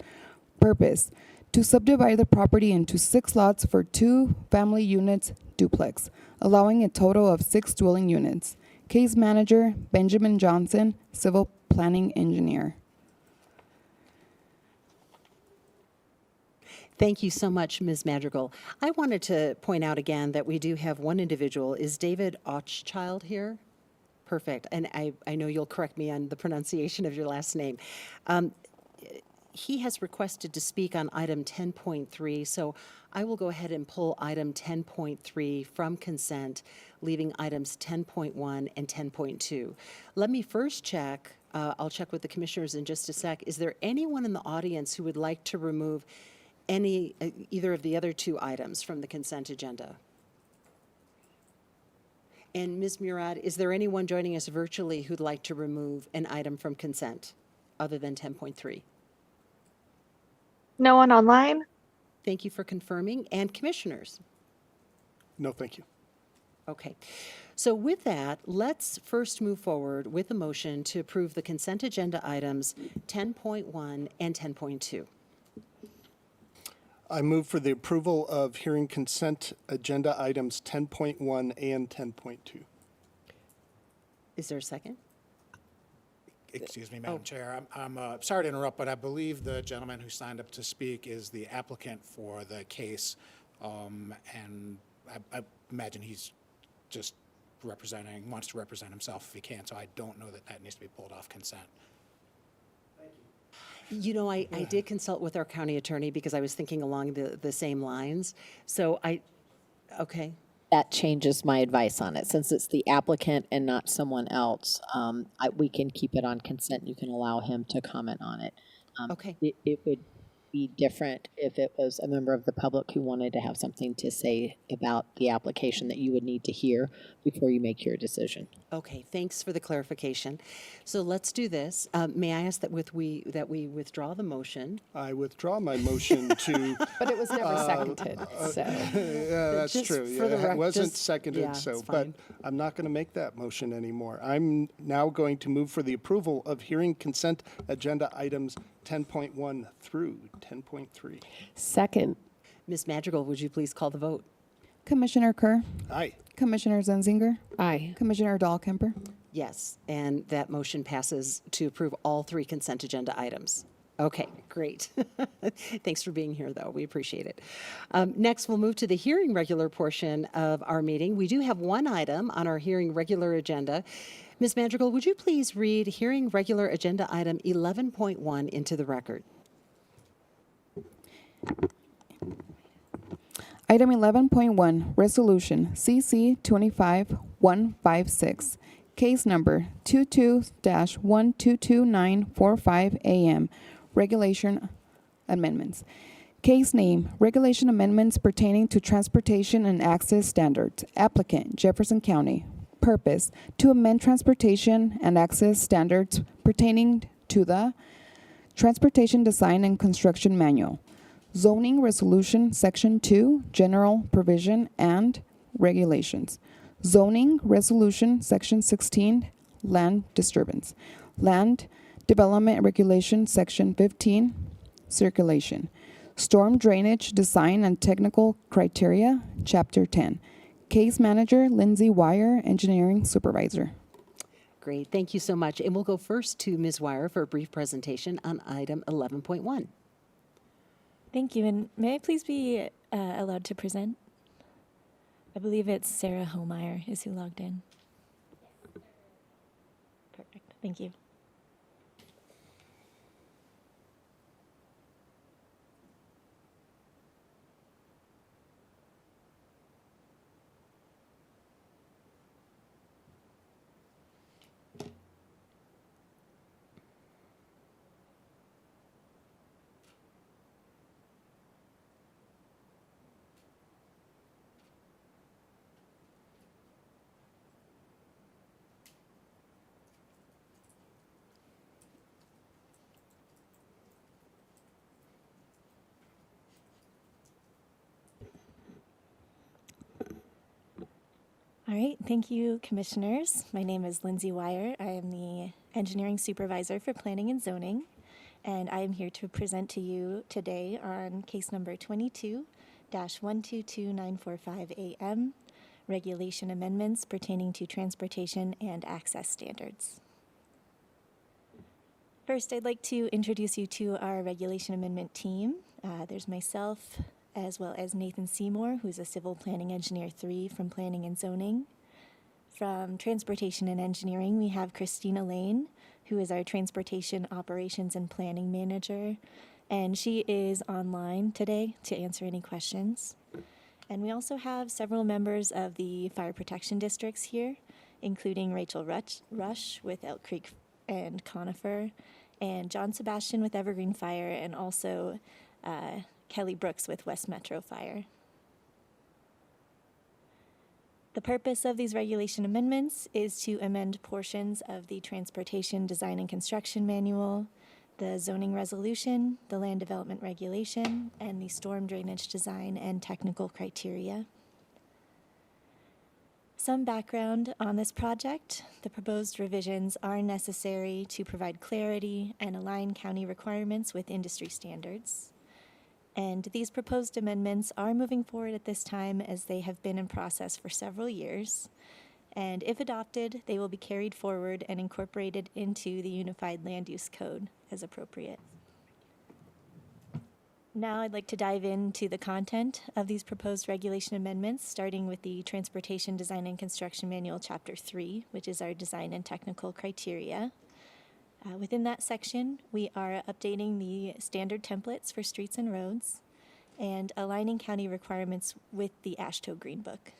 Purpose, to subdivide the property into 6 lots for 2 family units duplex, allowing a total of 6 dwelling units. Case manager, Benjamin Johnson, civil planning engineer. Thank you so much, Ms. Madrigal. I wanted to point out again that we do have one individual. Is David Ochchild here? Perfect. And I know you'll correct me on the pronunciation of your last name. He has requested to speak on item 10.3, so I will go ahead and pull item 10.3 from consent, leaving items 10.1 and 10.2. Let me first check, I'll check with the commissioners in just a sec. Is there anyone in the audience who would like to remove either of the other 2 items from the consent agenda? And Ms. Murad, is there anyone joining us virtually who'd like to remove an item from consent other than 10.3? No one online? Thank you for confirming. And commissioners? No, thank you. Okay. So with that, let's first move forward with a motion to approve the consent agenda items 10.1 and 10.2. I move for the approval of hearing consent agenda items 10.1 and 10.2. Is there a second? Excuse me, Madam Chair. I'm sorry to interrupt, but I believe the gentleman who signed up to speak is the applicant for the case. And I imagine he's just wants to represent himself if he can, so I don't know that that needs to be pulled off consent. You know, I did consult with our county attorney because I was thinking along the same lines. So okay. That changes my advice on it. Since it's the applicant and not someone else, we can keep it on consent. You can allow him to comment on it. Okay. It would be different if it was a member of the public who wanted to have something to say about the application that you would need to hear before you make your decision. Okay, thanks for the clarification. So let's do this. May I ask that we withdraw the motion? I withdraw my motion to, But it was never seconded, so. yeah, that's Just true. for the Yeah, it wasn't just- seconded, yeah, so, it's but fine. I'm not going to make that motion anymore. I'm now going to move for the approval of hearing consent agenda items 10.1 through 10.3. Second. Ms. Madrigal, would you please call the vote? Commissioner Kerr, Aye. Commissioner Zenzinger, Aye. Commissioner Dahlkemper. Yes, and that motion passes to approve all 3 consent agenda items. Okay, great. Thanks for being here, though. We appreciate it. Next, we'll move to the hearing regular portion of our meeting. We do have one item on our hearing regular agenda. Ms. Madrigal, would you please read hearing regular agenda item 11.1 into the record? Item 11.1, Resolution CC 25156, case number 22-1222945 AM, Regulation Amendments. Case name, Regulation Amendments pertaining to Transportation and Access Standards. Applicant, Jefferson County. Purpose, to amend transportation and access standards pertaining to the Transportation Design and Construction Manual. Zoning Resolution Section 2, General Provision and Regulations. Zoning Resolution Section 16, Land Disturbance. Land Development Regulation Section 15, Circulation. Storm Drainage Design and Technical Criteria, Chapter 10. Case Manager, Lindsay Wire, Engineering Supervisor. Great, thank you so much. And we'll go first to Ms. Wire for a brief presentation on item 11.1. Thank you, and may I please be allowed to present? I believe it's Sarah Homeyer is who logged in. Perfect, thank you. All right, thank you, commissioners. My name is Lindsay Wire. I am the engineering supervisor for planning and zoning. and I am here to present to you today on case number 22-122945 regulation amendments pertaining to transportation and access standards. First, I'd like to introduce you to our regulation amendment team. There's myself, as well as Nathan Seymour, who's a Civil Planning Engineer 3 from Planning and Zoning. From Transportation and Engineering, we have Christina Lane, who is our Transportation Operations and Planning Manager, and she is online today to answer any questions. And we also have several members of the fire protection districts here, including Rachel Rush with Elk Creek and Conifer, and John Sebastian with Evergreen Fire, and also Kelly Brooks with West Metro Fire. The purpose of these regulation amendments is to amend portions of the Transportation Design and Construction Manual, the Zoning Resolution, the Land Development Regulation, and the Storm Drainage Design and Technical Criteria. Some background on this project: the proposed revisions are necessary to provide clarity and align county requirements with industry standards. And these proposed amendments are moving forward at this time as they have been in process for several years. And if adopted, they will be carried forward and incorporated into the Unified Land Use Code as appropriate. Now I'd like to dive into the content of these proposed regulation amendments, starting with the Transportation Design and Construction Manual, Chapter 3, which is our design and technical criteria. Within that section, we are updating the standard templates for streets and roads and aligning county requirements with the AASHTO Green Book.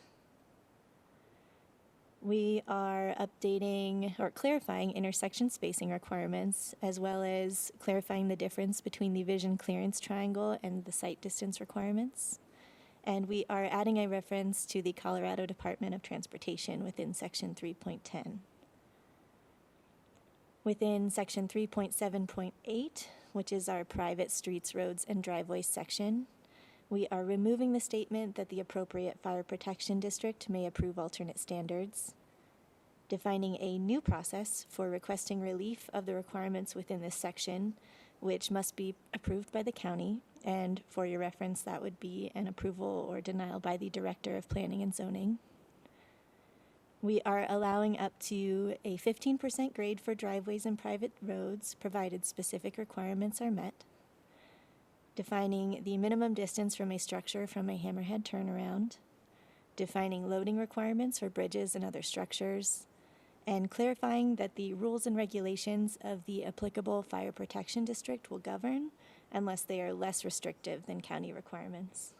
We are updating or clarifying intersection spacing requirements, as well as clarifying the difference between the vision clearance triangle and the sight distance requirements. And we are adding a reference to the Colorado Department of Transportation within Section 3.10. Within Section 3.7.8, which is our private streets, roads, and driveways section, we are removing the statement that the appropriate fire protection district may approve alternate standards, defining a new process for requesting relief of the requirements within this section, which must be approved by the county, and for your reference, that would be an approval or denial by the Director of Planning and Zoning. We are allowing up to a 15% grade for driveways and private roads, provided specific requirements are met, defining the minimum distance from a structure from a hammerhead turnaround, defining loading requirements for bridges and other structures, and clarifying that the rules and regulations of the applicable fire protection district will govern unless they are less restrictive than county requirements.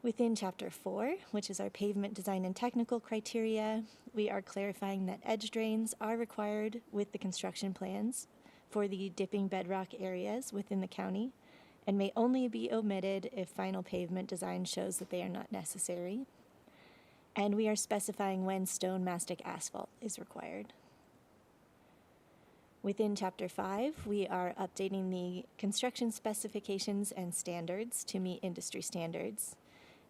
Within Chapter 4, which is our pavement design and technical criteria, we are clarifying that edge drains are required with the construction plans for the dipping bedrock areas within the county and may only be omitted if final pavement design shows that they are not necessary. And we are specifying when stone mastic asphalt is required. Within Chapter 5, we are updating the construction specifications and standards to meet industry standards.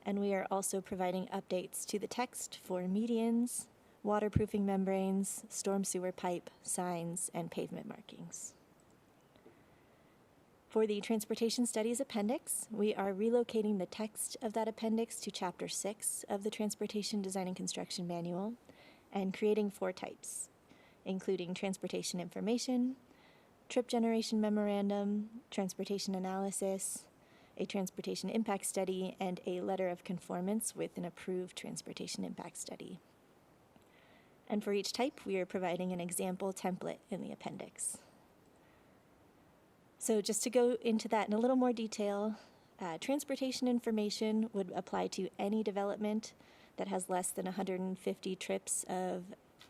And we are also providing updates to the text for medians, waterproofing membranes, storm sewer pipe, signs, and pavement markings. For the Transportation Studies Appendix, we are relocating the text of that appendix to Chapter 6 of the Transportation Design and Construction Manual and creating 4 types, including transportation information, trip generation memorandum, transportation analysis, a transportation impact study, and a letter of conformance with an approved transportation impact study. And for each type, we are providing an example template in the appendix. So just to go into that in a little more detail, transportation information would apply to any development that has less than 150 trips of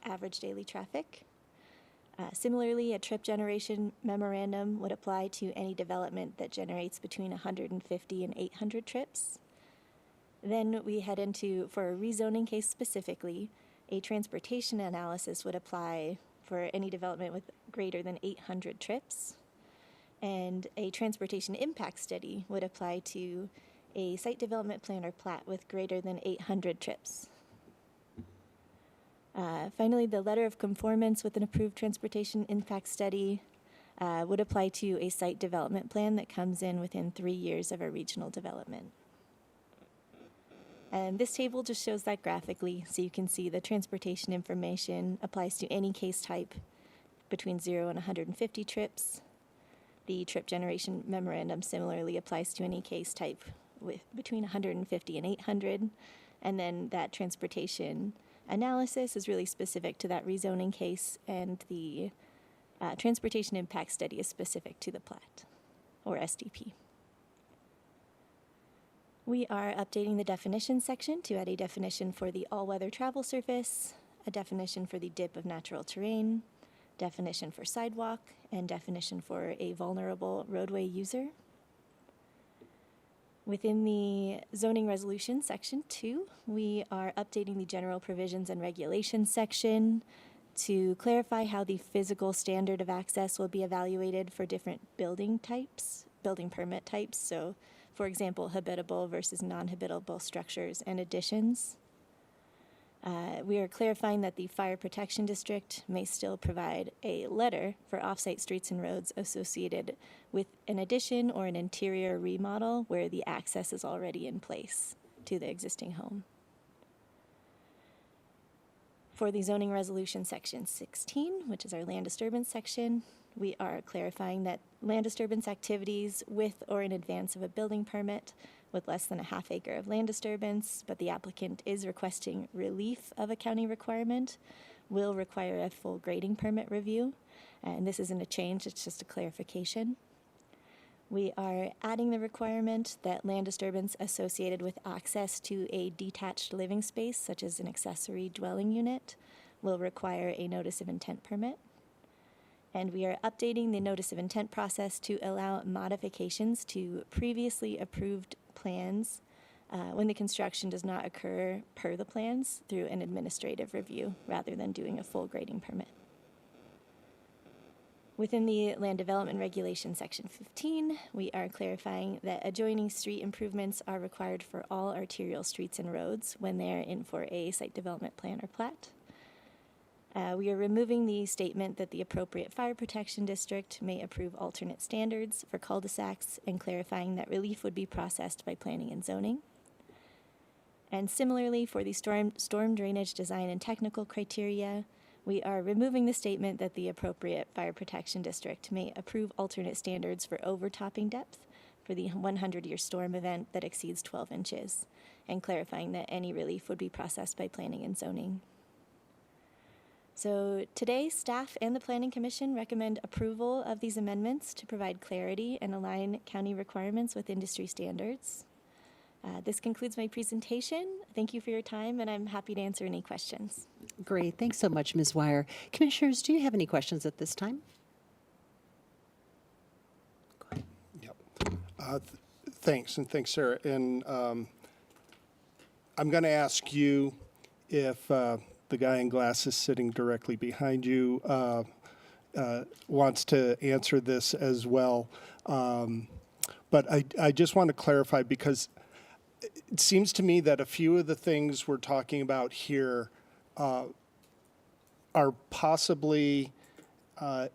average daily traffic. Similarly, a trip generation memorandum would apply to any development that generates between 150 and 800 trips. Then we head into, for a rezoning case specifically, a transportation analysis would apply for any development with greater than 800 trips. And a transportation impact study would apply to a site development plan or plat with greater than 800 trips. Finally, the letter of conformance with an approved transportation impact study would apply to a site development plan that comes in within 3 years of a regional development. And this table just shows that graphically, so you can see the transportation information applies to any case type between 0 and 150 trips. The trip generation memorandum similarly applies to any case type with between 150 and 800. And then that transportation analysis is really specific to that rezoning case, and the transportation impact study is specific to the plat, or SDP. We are updating the definition section to add a definition for the all-weather travel surface, a definition for the dip of natural terrain, definition for sidewalk, and definition for a vulnerable roadway user. Within the zoning resolution section 2, we are updating the general provisions and regulations section to clarify how the physical standard of access will be evaluated for different building types, building permit types. So, for example, habitable versus non-habitable structures and additions. We are clarifying that the fire protection district may still provide a letter for off-site streets and roads associated with an addition or an interior remodel where the access is already in place to the existing home. For the zoning resolution section 16, which is our land disturbance section, we are clarifying that land disturbance activities with or in advance of a building permit with less than a half acre of land disturbance, but the applicant is requesting relief of a county requirement, will require a full grading permit review. And this isn't a change, it's just a clarification. We are adding the requirement that land disturbance associated with access to a detached living space, such as an accessory dwelling unit, will require a notice of intent permit. And we are updating the notice of intent process to allow modifications to previously approved plans when the construction does not occur per the plans through an administrative review rather than doing a full grading permit. Within the land development regulation section 15, we are clarifying that adjoining street improvements are required for all arterial streets and roads when they are in for a site development plan or plat. We are removing the statement that the appropriate fire protection district may approve alternate standards for cul-de-sacs and clarifying that relief would be processed by planning and zoning. And similarly, for the storm drainage design and technical criteria, we are removing the statement that the appropriate fire protection district may approve alternate standards for overtopping depth for the 100-year storm event that exceeds 12 inches, and clarifying that any relief would be processed by planning and zoning. So today, staff and the Planning Commission recommend approval of these amendments to provide clarity and align county requirements with industry standards. This concludes my presentation. Thank you for your time, and I'm happy to answer any questions. Great. Thanks so much, Ms. Wire. Commissioners, do you have any questions at this time? Yep. Thanks, and thanks, Sarah. And I'm going to ask you if the guy in glasses sitting directly behind you wants to answer this as well. But I just want to clarify, because it seems to me that a few of the things we're talking about here are possibly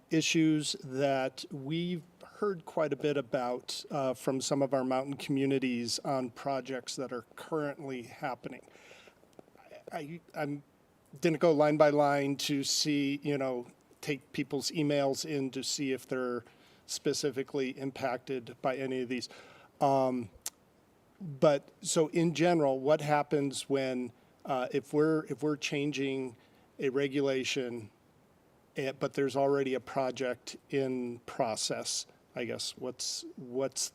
issues that we've heard quite a bit about from some of our mountain communities on projects that are currently happening. I didn't go line by line to see, take people's emails in to see if they're specifically impacted by any of these. But so in general, what happens when, if we're changing a regulation, but there's already a project in process? I guess what's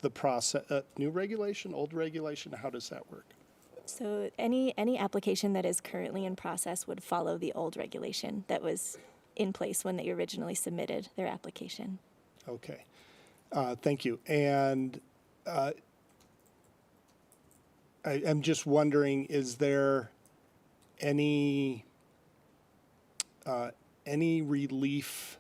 the process? New regulation, old regulation? How does that work? So any application that is currently in process would follow the old regulation that was in place when they originally submitted their application. Okay, thank you. And I'm just wondering, is there any relief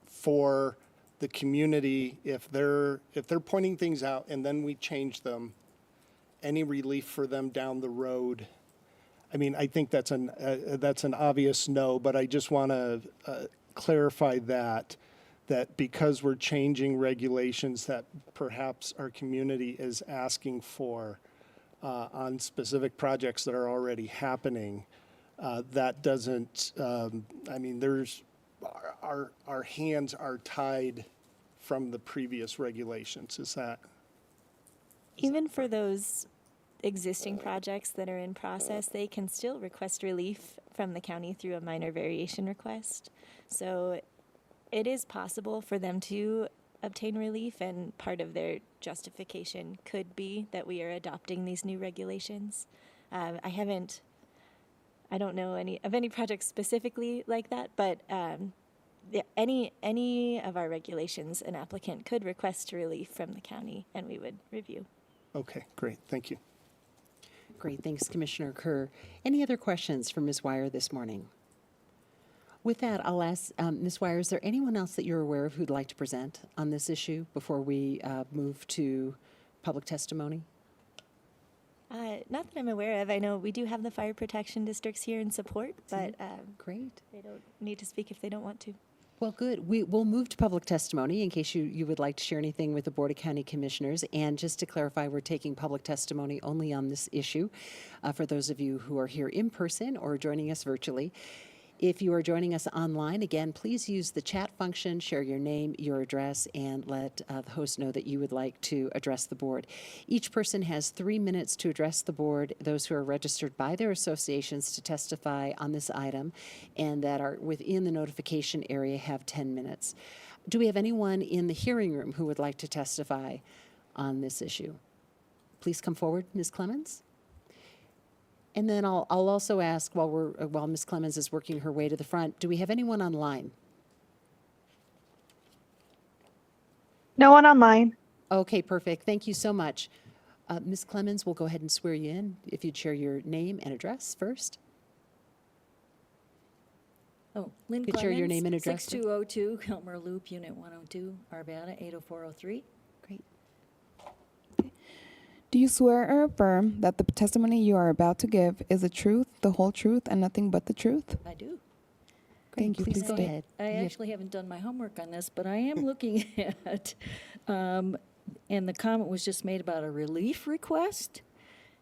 for the community if they're pointing things out and then we change them? Any relief for them down the road? I mean, I think that's an obvious no, but I just want to clarify that that because we're changing regulations that perhaps our community is asking for on specific projects that are already happening, that doesn't, I mean, our hands are tied from the previous regulations. Is that? Even for those existing projects that are in process, they can still request relief from the county through a minor variation request. So it is possible for them to obtain relief, and part of their justification could be that we are adopting these new regulations. I don't know any projects specifically like that, but any of our regulations, an applicant could request relief from the county, and we would review. Okay, great. Thank you. Great, thanks, Commissioner Kerr. Any other questions for Ms. Wire this morning? With that, I'll ask Ms. Wire, is there anyone else that you're aware of who'd like to present on this issue before we move to public testimony? Not that I'm aware of. I know we do have the fire protection districts here in support, but Great. they don't need to speak if they don't want to. Well, good. We'll move to public testimony in case you would like to share anything with the Board of County Commissioners. And just to clarify, we're taking public testimony only on this issue for those of you who are here in person or joining us virtually. If you are joining us online, again, please use the chat function, share your name, your address, and let the host know that you would like to address the board. Each person has 3 minutes to address the board, those who are registered by their associations to testify on this item and that are within the notification area have 10 minutes. Do we have anyone in the hearing room who would like to testify on this issue? Please come forward, Ms. Clemens. And then I'll also ask while Ms. Clemens is working her way to the front, do we have anyone online? No one online. Okay, perfect. Thank you so much. Ms. Clemens, we'll go ahead and swear you in. If you'd share your name and address first. Oh, Lynn Could Clemens, share your name and address. 6202 Kilmer Loop, Unit 102, Arvada, 80403. Great. Do you swear or affirm that the testimony you are about to give is the truth, the whole truth, and nothing but the truth? I do. Thank you. Please Please go state. ahead. I actually haven't done my homework on this, but I am looking at, and the comment was just made about a relief request.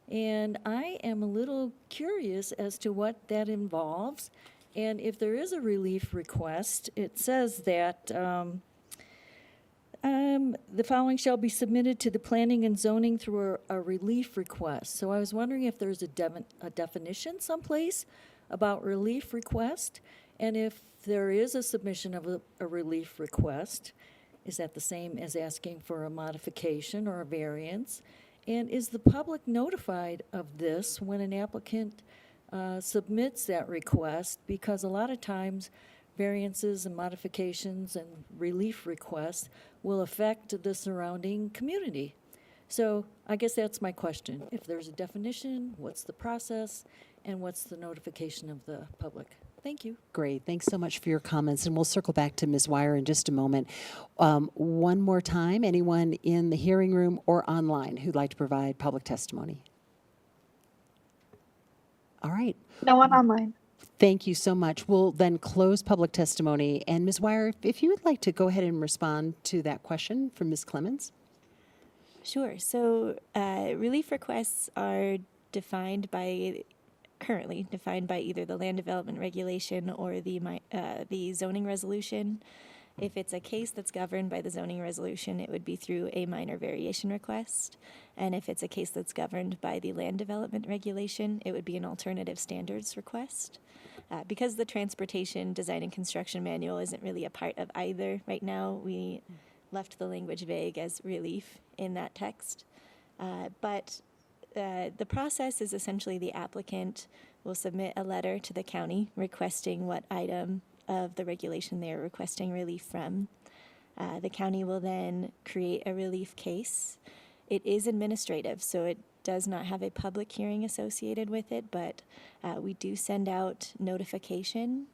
And I am a little curious as to what that involves. And if there is a relief request, it says that the following shall be submitted to the planning and zoning through a relief request. So I was wondering if there's a definition someplace about relief request, and if there is a submission of a relief request, is that the same as asking for a modification or a variance? And is the public notified of this when an applicant submits that request? Because a lot of times, variances and modifications and relief requests will affect the surrounding community. So I guess that's my question. If there's a definition, what's the process, and what's the notification of the public? Thank you. Great. Thanks so much for your comments. And we'll circle back to Ms. Wire in just a moment. One more time, anyone in the hearing room or online who'd like to provide public testimony? All right. No one online. Thank you so much. We'll then close public testimony. And Ms. Wire, if you would like to go ahead and respond to that question from Ms. Clemens. Sure. So relief requests are currently defined by either the land development regulation or the zoning resolution. If it's a case that's governed by the zoning resolution, it would be through a minor variation request. And if it's a case that's governed by the land development regulation, it would be an alternative standards request. Because the transportation design and construction manual isn't really a part of either right now, we left the language vague as relief in that text. But the process is essentially the applicant will submit a letter to the county requesting what item of the regulation they are requesting relief from. The county will then create a relief case. It is administrative, so it does not have a public hearing associated with it, but we do send out notification,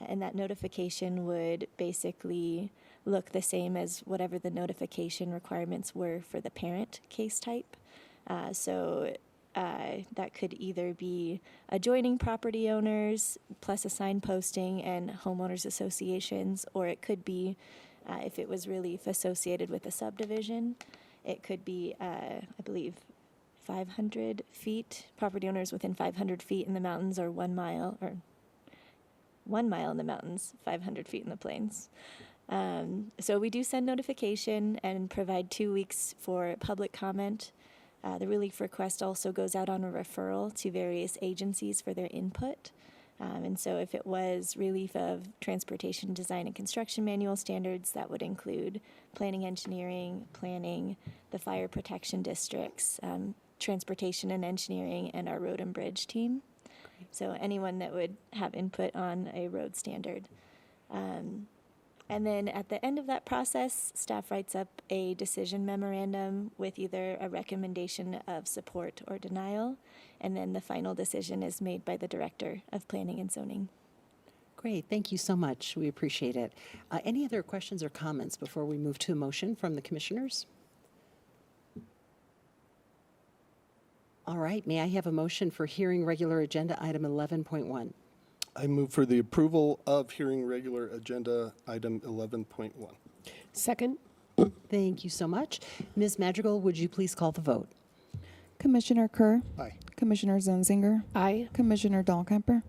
and that notification would basically look the same as whatever the notification requirements were for the parent case type. That could either be adjoining property owners plus a sign posting and homeowners associations, or it could be If it was relief associated with a subdivision, it could be, I believe, 500 feet. Property owners within 500 feet in the mountains, or 1 mile, or 1 mile in the mountains, 500 feet in the plains. So we do send notification and provide 2 weeks for public comment. The relief request also goes out on a referral to various agencies for their input. And so if it was relief of transportation design and construction manual standards, that would include planning, engineering, planning, the fire protection districts, transportation and engineering, and our road and bridge team. So anyone that would have input on a road standard. And then at the end of that process, staff writes up a decision memorandum with either a recommendation of support or denial, and then the final decision is made by the Director of Planning and Zoning. Great, thank you so much. We appreciate it. Any other questions or comments before we move to a motion from the commissioners? All right, may I have a motion for hearing regular agenda item 11.1? I move for the approval of hearing regular agenda item 11.1. Second? Thank you so much. Ms. Madrigal, would you please call the vote? Commissioner Kerr, Aye. Commissioner Zenzinger, Aye. Commissioner Dahlkemper.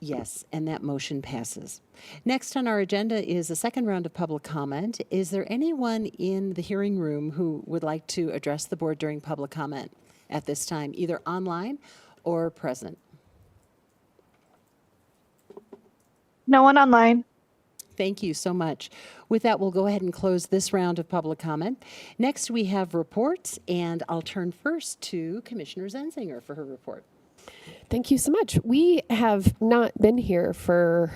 Yes, and that motion passes. Next on our agenda is a second round of public comment. Is there anyone in the hearing room who would like to address the board during public comment at this time, either online or present? No one online. Thank you so much. With that, we'll go ahead and close this round of public comment. Next, we have reports, and I'll turn first to Commissioner Zenzinger for her report. Thank you so much. We have not been here for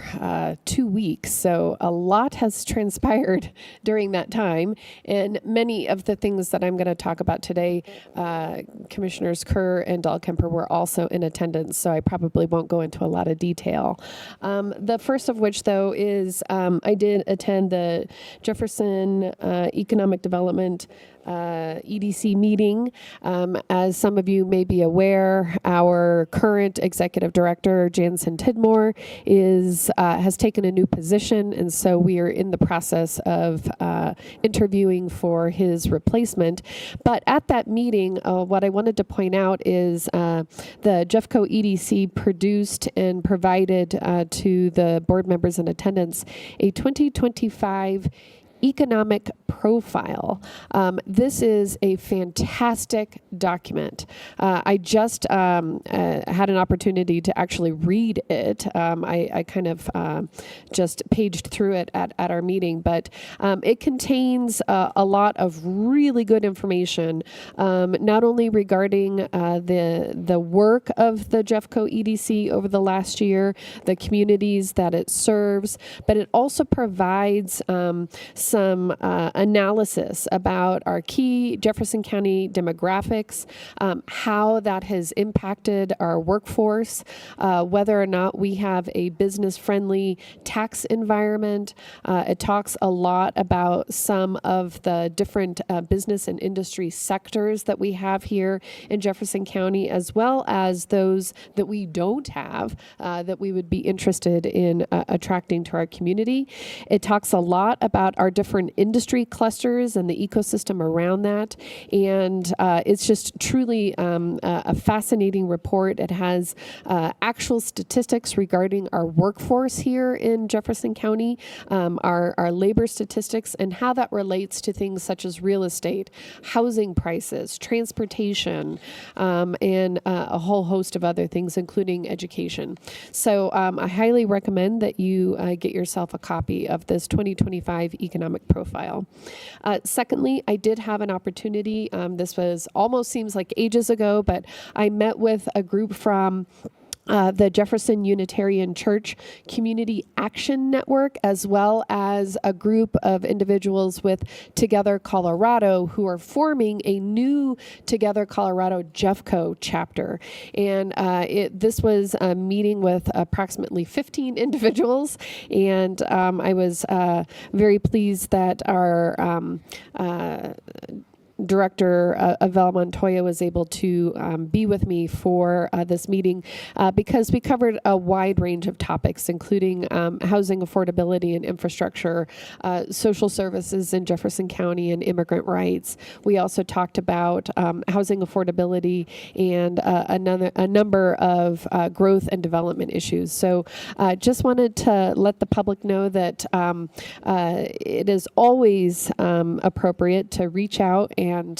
2 weeks, so a lot has transpired during that time. And many of the things that I'm going to talk about today, Commissioners Kerr and Dahlkemper were also in attendance, so I probably won't go into a lot of detail. The first of which, though, is I did attend the Jefferson Economic Development EDC meeting. As some of you may be aware, our current executive director, Jansen Tidmore, has taken a new position, and so we are in the process of interviewing for his replacement. But at that meeting, what I wanted to point out is the Jeffco EDC produced and provided to the board members in attendance a 2025 economic profile. This is a fantastic document. I just had an opportunity to actually read it. I kind of just paged through it at our meeting, but it contains a lot of really good information, not only regarding the work of the Jeffco EDC over the last year, the communities that it serves, but it also provides some analysis about our key Jefferson County demographics, how that has impacted our workforce, whether or not we have a business-friendly tax environment. It talks a lot about some of the different business and industry sectors that we have here in Jefferson County, as well as those that we don't have that we would be interested in attracting to our community. It talks a lot about our different industry clusters and the ecosystem around that. And it's just truly a fascinating report. It has actual statistics regarding our workforce here in Jefferson County, our labor statistics, and how that relates to things such as real estate, housing prices, transportation, and a whole host of other things, including education. So I highly recommend that you get yourself a copy of this 2025 economic profile. Secondly, I did have an opportunity. This was almost seems like ages ago, but I met with a group from the Jefferson Unitarian Church Community Action Network, as well as a group of individuals with Together Colorado who are forming a new Together Colorado Jeffco chapter. And this was a meeting with approximately 15 individuals, and I was very pleased that our Director Avel Montoya was able to be with me for this meeting because we covered a wide range of topics, including housing affordability and infrastructure, social services in Jefferson County, and immigrant rights. We also talked about housing affordability and a number of growth and development issues. So just wanted to let the public know that it is always appropriate to reach out and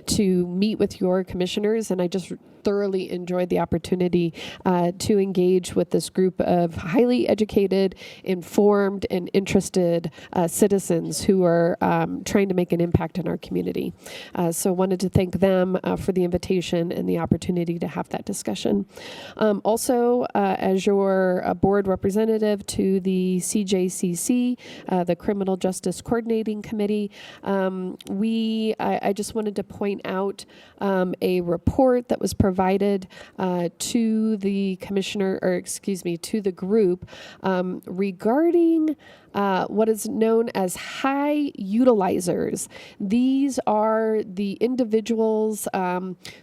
to meet with your commissioners. And I just thoroughly enjoyed the opportunity to engage with this group of highly educated, informed, and interested citizens who are trying to make an impact in our community. So wanted to thank them for the invitation and the opportunity to have that discussion. Also, as your board representative to the CJCC, the Criminal Justice Coordinating Committee, I just wanted to point out a report that was provided to the commissioner, or excuse me, to the group regarding what is known as high utilizers. These are the individuals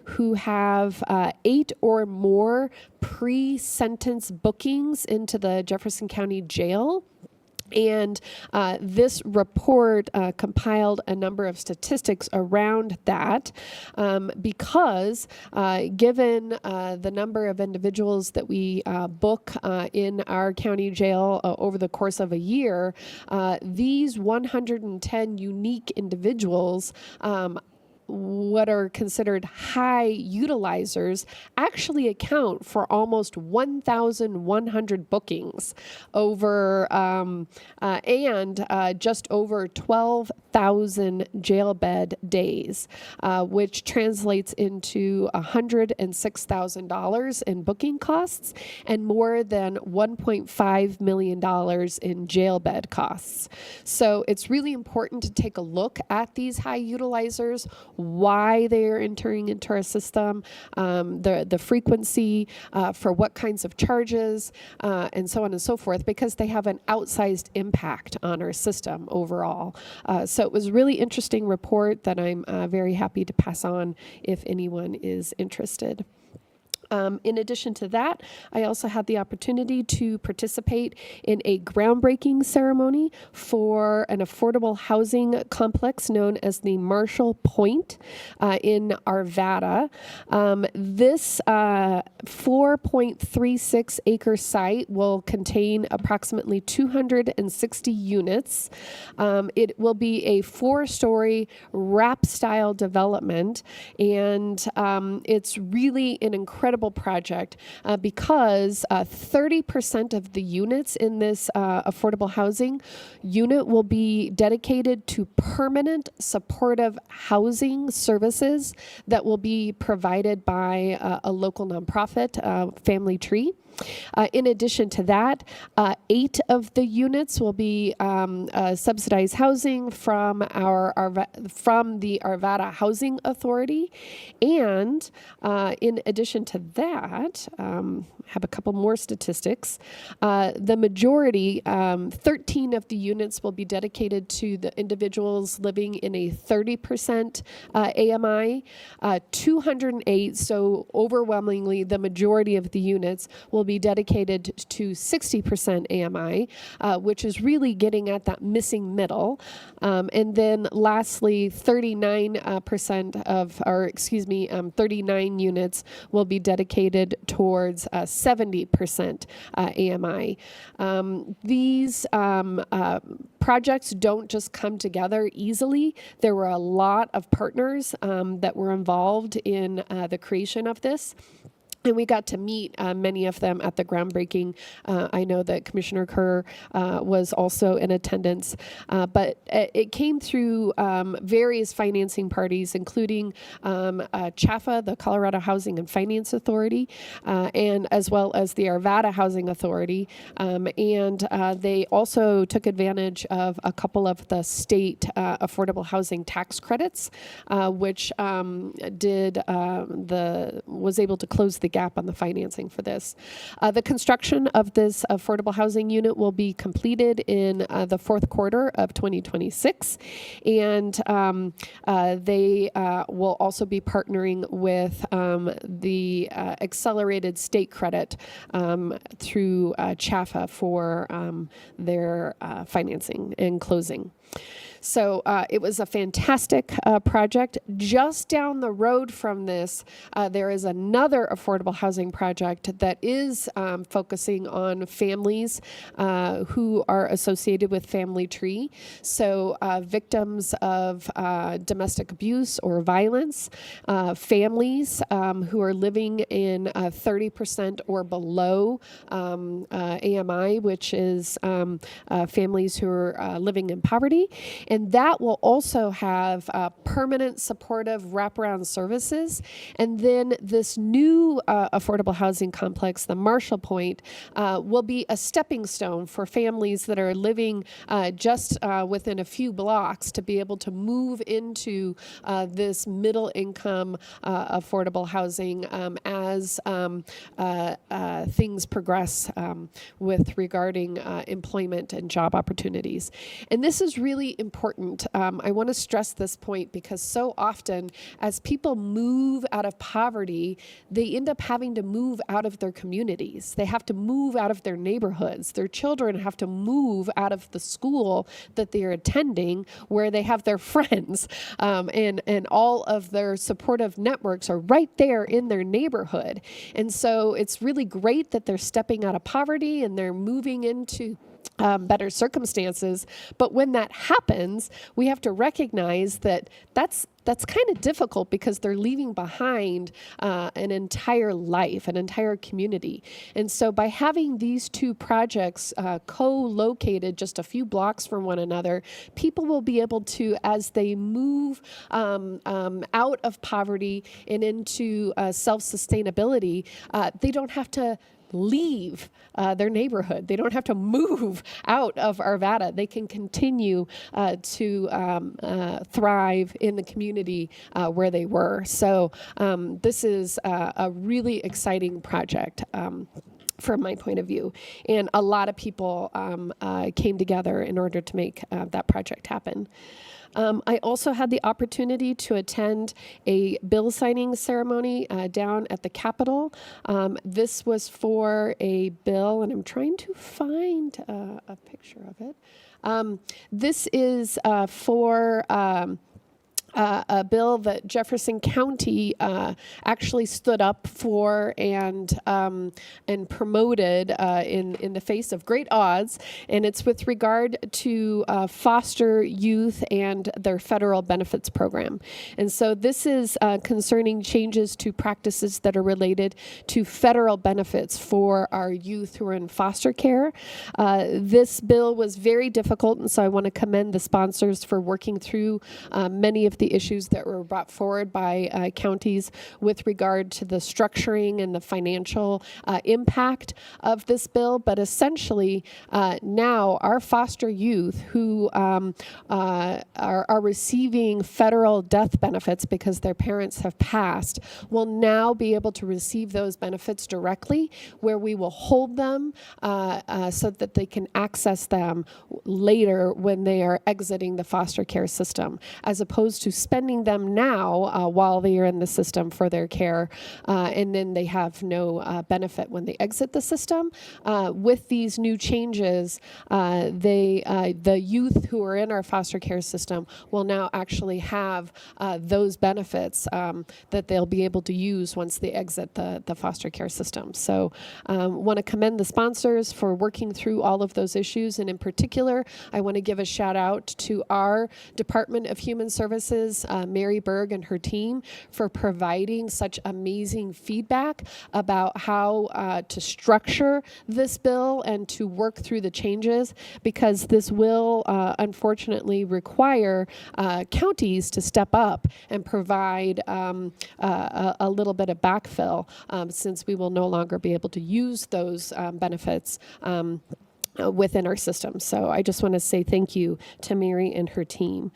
who have 8 or more pre-sentence bookings into the Jefferson County Jail. And this report compiled a number of statistics around that because given the number of individuals that we book in our county jail over the course of a year, these 110 unique individuals what are considered high utilizers actually account for almost 1,100 bookings over and just over 12,000 jail bed days, which translates into $106,000 in booking costs and more than $1.5 million in jail bed costs. So it's really important to take a look at these high utilizers, why they are entering into our system, the frequency, for what kinds of charges, and so on and so forth, because they have an outsized impact on our system overall. So it was a really interesting report that I'm very happy to pass on if anyone is interested. In addition to that, I also had the opportunity to participate in a groundbreaking ceremony for an affordable housing complex known as the Marshall Point in Arvada. This 4.36 acre site will contain approximately 260 units. It will be a 4-story wrap style development, and it's really an incredible project because 30% of the units in this affordable housing unit will be dedicated to permanent supportive housing services that will be provided by a local nonprofit, Family Tree. In addition to that, 8 of the units will be subsidized housing from from the Arvada Housing Authority, and in addition to that, have a couple more statistics. The majority, 13 of the units, will be dedicated to the individuals living in a 30% AMI. 208, so overwhelmingly, the majority of the units will be dedicated to 60% AMI, which is really getting at that missing middle. And then lastly, 39% of, or excuse me, 39 units will be dedicated towards 70% AMI. These projects don't just come together easily. There were a lot of partners that were involved in the creation of this. And we got to meet many of them at the groundbreaking. I know that Commissioner Kerr was also in attendance, but it came through various financing parties, including CHAFA, the Colorado Housing and Finance Authority, and as well as the Arvada Housing Authority. And they also took advantage of a couple of the state affordable housing tax credits, which was able to close the gap gap on the financing for this. The construction of this affordable housing unit will be completed in the fourth quarter of 2026, and they will also be partnering with the accelerated state credit through CHAFA for their financing and closing. So it was a fantastic project. Just down the road from this, there is another affordable housing project that is focusing on families who are associated with Family Tree. So victims of domestic abuse or violence, families who are living in 30% or below AMI, which is families who are living in poverty. And that will also have permanent supportive wraparound services. And then this new affordable housing complex, the Marshall Point, will be a stepping stone for families that are living just within a few blocks to be able to move into this middle income affordable housing as things progress with regarding employment and job opportunities. And this is really important. I want to stress this point because so often as people move out of poverty, they end up having to move out of their communities. They have to move out of their neighborhoods. Their children have to move out of the school that they're attending where they have their friends. And all of their supportive networks are right there in their neighborhood. And so it's really great that they're stepping out of poverty and they're moving into better circumstances. But when that happens, we have to recognize that that's kind of difficult because they're leaving behind an entire life, an entire community. And so by having these two projects co-located just a few blocks from one another, people will be able to, as they move out of poverty and into self-sustainability, they don't have to leave their neighborhood. They don't have to move out of Arvada. They can continue to thrive in the community where they were. So this is a really exciting project. From my point of view. And a lot of people came together in order to make that project happen. I also had the opportunity to attend a bill signing ceremony down at the Capitol. This was for a bill, and I'm trying to find a picture of it. This is for a bill that Jefferson County actually stood up for and promoted in the face of great odds, and it's with regard to foster youth and their federal benefits program. And so this is concerning changes to practices that are related to federal benefits for our youth who are in foster care. This bill was very difficult, and so I want to commend the sponsors for working through many of the issues that were brought forward by counties with regard to the structuring and the financial impact of this bill. But essentially, now our foster youth who are receiving federal death benefits because their parents have passed will now be able to receive those benefits directly, where we will hold them so that they can access them later when they are exiting the foster care system, as opposed to spending them now while they are in the system for their care, and then they have no benefit when they exit the system. With these new changes, the youth who are in our foster care system will now actually have those benefits that they'll be able to use once they exit the foster care system. So want to commend the sponsors for working through all of those issues. And in particular, I want to give a shout out to our Department of Human Services, Mary Berg and her team, for providing such amazing feedback about how to structure this bill and to work through the changes, because this will unfortunately require counties to step up and provide a little bit of backfill, since we will no longer be able to use those benefits within our system. So I just want to say thank you to Mary and her team.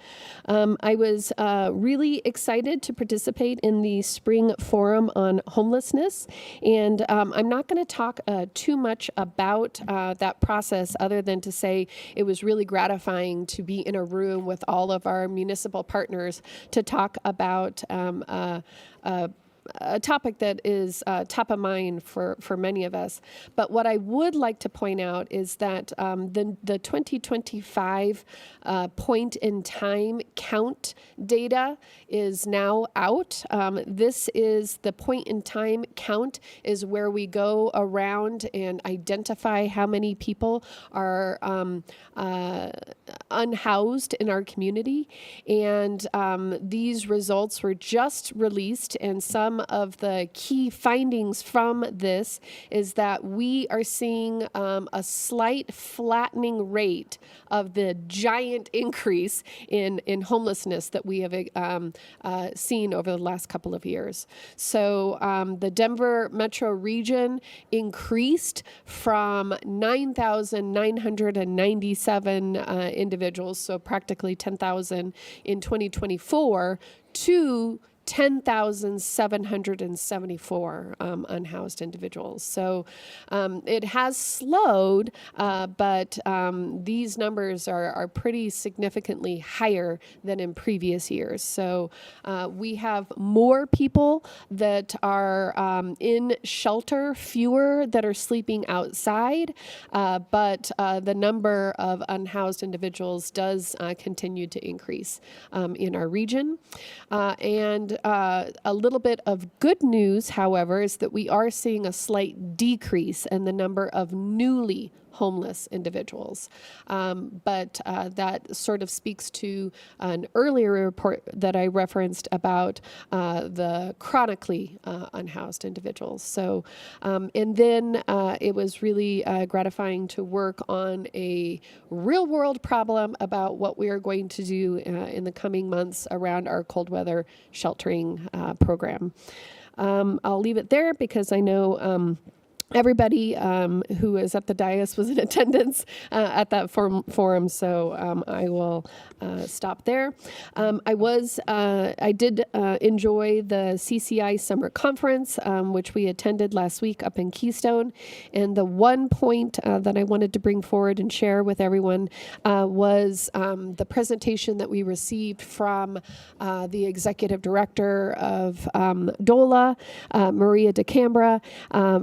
I was really excited to participate in the spring forum on homelessness, and I'm not going to talk too much about that process other than to say it was really gratifying to be in a room with all of our municipal partners to talk about a topic that is top of mind for many of us. But what I would like to point out is that the 2025 point in time count data is now out. This is the point in time count is where we go around and identify how many people are unhoused in our community. And these results were just released, and some of the key findings from this is that we are seeing a slight flattening rate of the giant increase in homelessness that we have seen over the last couple of years. So the Denver metro region increased from 9,997 individuals, so practically 10,000 in 2024, to 10,774 unhoused individuals. So it has slowed, but these numbers are pretty significantly higher than in previous years. So we have more people that are in shelter, fewer that are sleeping outside, but the number of unhoused individuals does continue to increase in our region. And a little bit of good news, however, is that we are seeing a slight decrease in the number of newly homeless individuals. But that sort of speaks to an earlier report that I referenced about the chronically unhoused individuals. So, and then it was really gratifying to work on a real world problem about what we are going to do in the coming months around our cold weather sheltering program. I'll leave it there because I know everybody who is at the dais was in attendance at that forum, so I will stop there. I did enjoy the CCI Summer Conference, which we attended last week up in Keystone, and the one point that I wanted to bring forward and share with everyone was the presentation that we received from the executive director of DOLA, Maria DeCambra,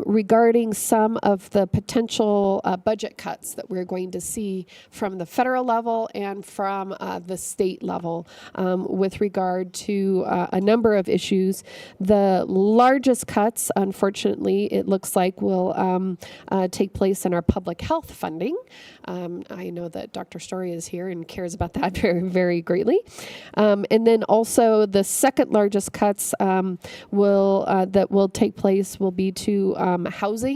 regarding some of the potential budget cuts that we're going to see from the federal level and from the state level with regard to a number of issues. The largest cuts, unfortunately, it looks like will take place in our public health funding. I know that Dr. Story is here and cares about that very, very greatly. And then also the second largest cuts that will take place will be to housing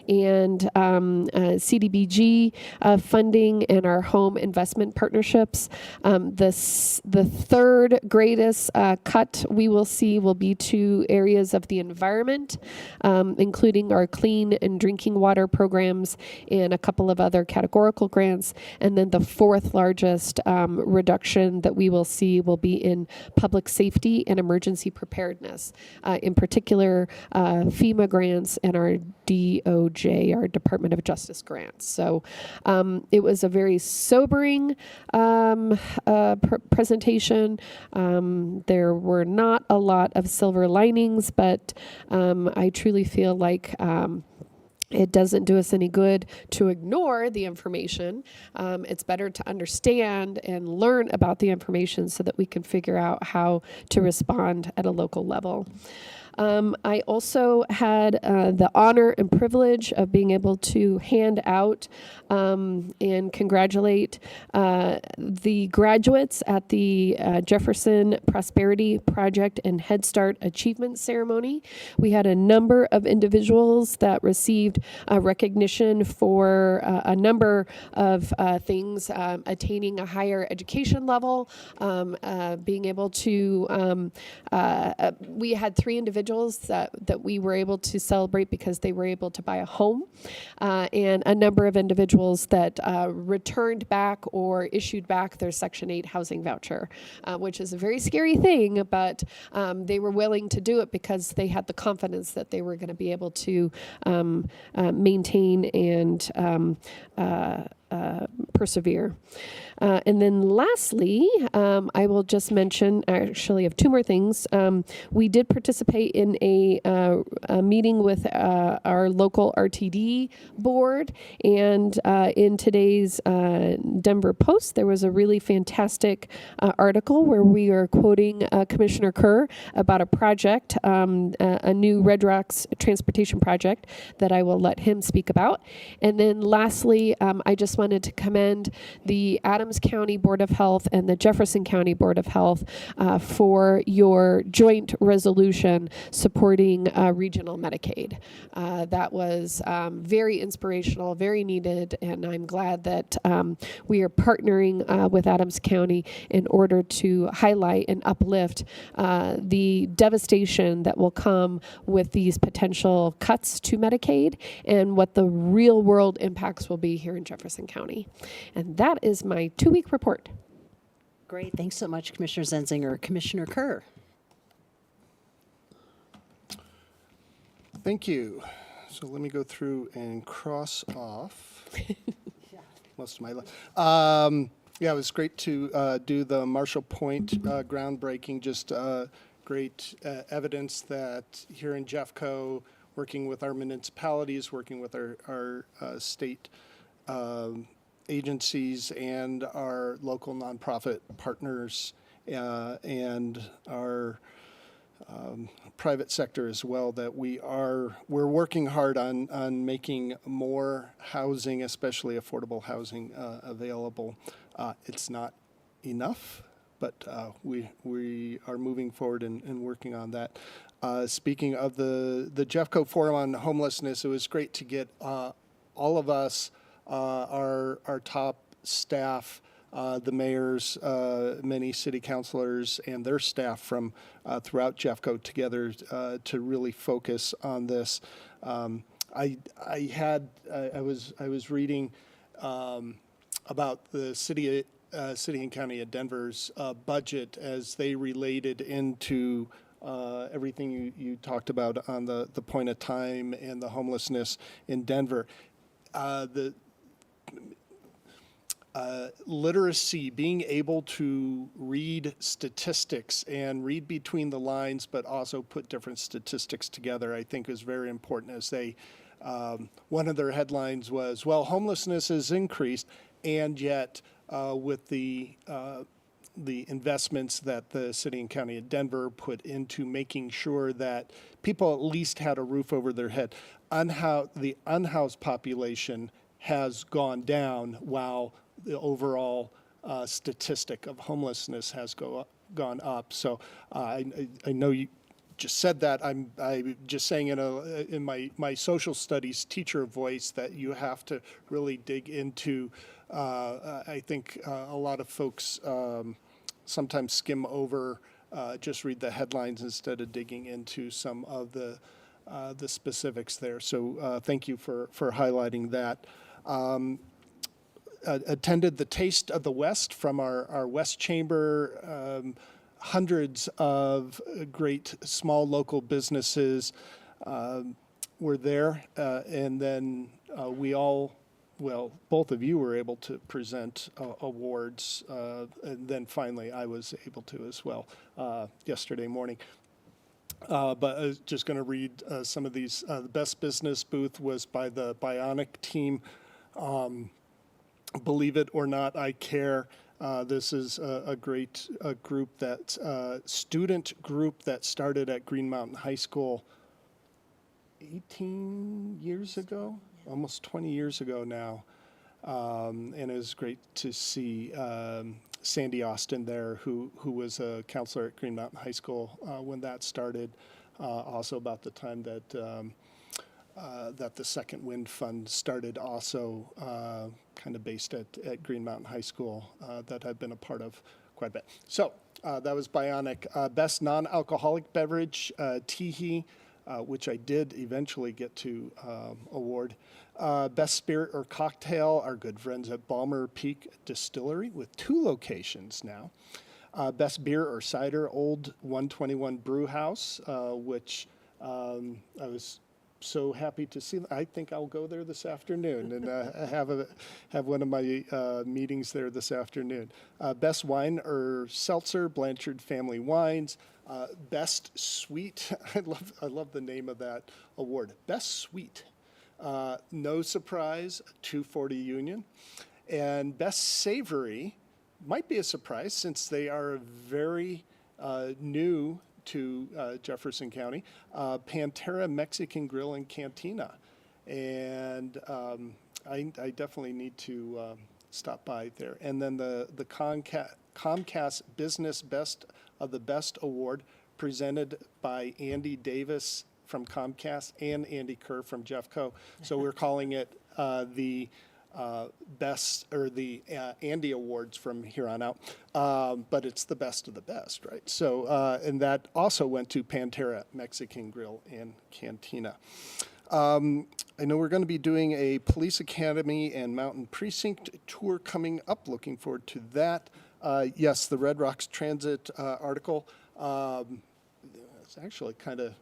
and CDBG funding and our home investment partnerships. The third greatest cut we will see will be to areas of the environment, including our clean and drinking water programs and a couple of other categorical grants. And then the fourth largest reduction that we will see will be in public safety and emergency preparedness, in particular FEMA grants and our DOJ, our Department of Justice grants. So it was a very sobering presentation. There were not a lot of silver linings, but I truly feel like it doesn't do us any good to ignore the information. It's better to understand and learn about the information so that we can figure out how to respond at a local level. I also had the honor and privilege of being able to hand out and congratulate the graduates at the Jefferson Prosperity Project and Head Start Achievement Ceremony. We had a number of individuals that received recognition for a number of things, attaining a higher education level, being able to, we had 3 individuals individuals that we were able to celebrate because they were able to buy a home, and a number of individuals that returned back or issued back their Section 8 housing voucher, which is a very scary thing, but they were willing to do it because they had the confidence that they were going to be able to maintain and persevere. And then lastly, I will just mention, actually, of two more things. We did participate in a meeting with our local RTD board, and in today's Denver Post, there was a really fantastic article where we are quoting Commissioner Kerr about a project, a new Red Rocks transportation project that I will let him speak about. And then lastly, I just wanted to commend the Adams County Board of Health and the Jefferson County Board of Health for your joint resolution supporting regional Medicaid. That was very inspirational, very needed, and I'm glad that we are partnering with Adams County in order to highlight and uplift the devastation that will come with these potential cuts to Medicaid and what the real world impacts will be here in Jefferson County. And that is my 2-week report. Great. Thanks so much, Commissioner Zenzinger. Commissioner Kerr. Thank you. So let me go through and cross off most of my life. Yeah, it was great to do the Marshall Point groundbreaking. Just great evidence that here in Jeffco, working with our municipalities, working with our state agencies and our local nonprofit partners and our private sector as well, that we're working hard on making more housing, especially affordable housing, available. It's not enough, but we are moving forward and working on that. Speaking of the Jeffco Forum on Homelessness, it was great to get all of us, our top staff, the mayors, many city councilors, and their staff from throughout Jeffco together to really focus on this. I was reading about the city and county of Denver's budget as they related into everything you talked about on the point of time and the homelessness in Denver. The literacy, being able to read statistics and read between the lines, but also put different statistics together, I think is very important. As they, one of their headlines was, well, homelessness has increased, and yet with the investments that the city and county of Denver put into making sure that people at least had a roof over their head, the unhoused population has gone down while the overall statistic of homelessness has gone up. So I know you just said that. I'm just saying in my social studies teacher voice that you have to really dig into. I think a lot of folks sometimes skim over, just read the headlines instead of digging into some of the specifics there. So thank you for highlighting that. Attended the Taste of the West from our West Chamber. Hundreds of great small local businesses were there. And then both of you were able to present awards. And then finally I was able to as well yesterday morning. But I was just going to read some of these. The Best Business booth was by the Bionic team. Believe it or not, I care. This is a great group student group that started at Green Mountain High School 18 years ago, almost 20 years ago now. And it was great to see Sandy Austin there, who was a counselor at Green Mountain High School when that started, also about the time that the Second Wind Fund started, also kind of based at Green Mountain High School, that I've been a part of quite a bit. So That was Bionic. Best non-alcoholic beverage, Teehee, which I did eventually get to award. Best spirit or cocktail, our good friends at Balmer Peak Distillery with 2 locations now. Best beer or cider, Old 121 Brew House, which I was so happy to see. I think I'll go there this afternoon and have one of my meetings there this afternoon. Best wine or seltzer, Blanchard Family Wines. Best sweet, I love the name of that award. Best sweet, no surprise, 240 Union. And best savory, might be a surprise since they are very new to Jefferson County, Pantera Mexican Grill and Cantina. And I definitely need to stop by there. And then the Comcast Business Best of the Best Award presented by Andy Davis from Comcast and Andy Kerr from Jeffco. So we're calling it the best, or the Andy Awards from here on out, but it's the best of the best, right? So, and that also went to Pantera Mexican Grill and Cantina. I know we're going to be doing a Police Academy and Mountain Precinct tour coming up. Looking forward to that. Yes, the Red Rocks Transit article. It's actually kind of,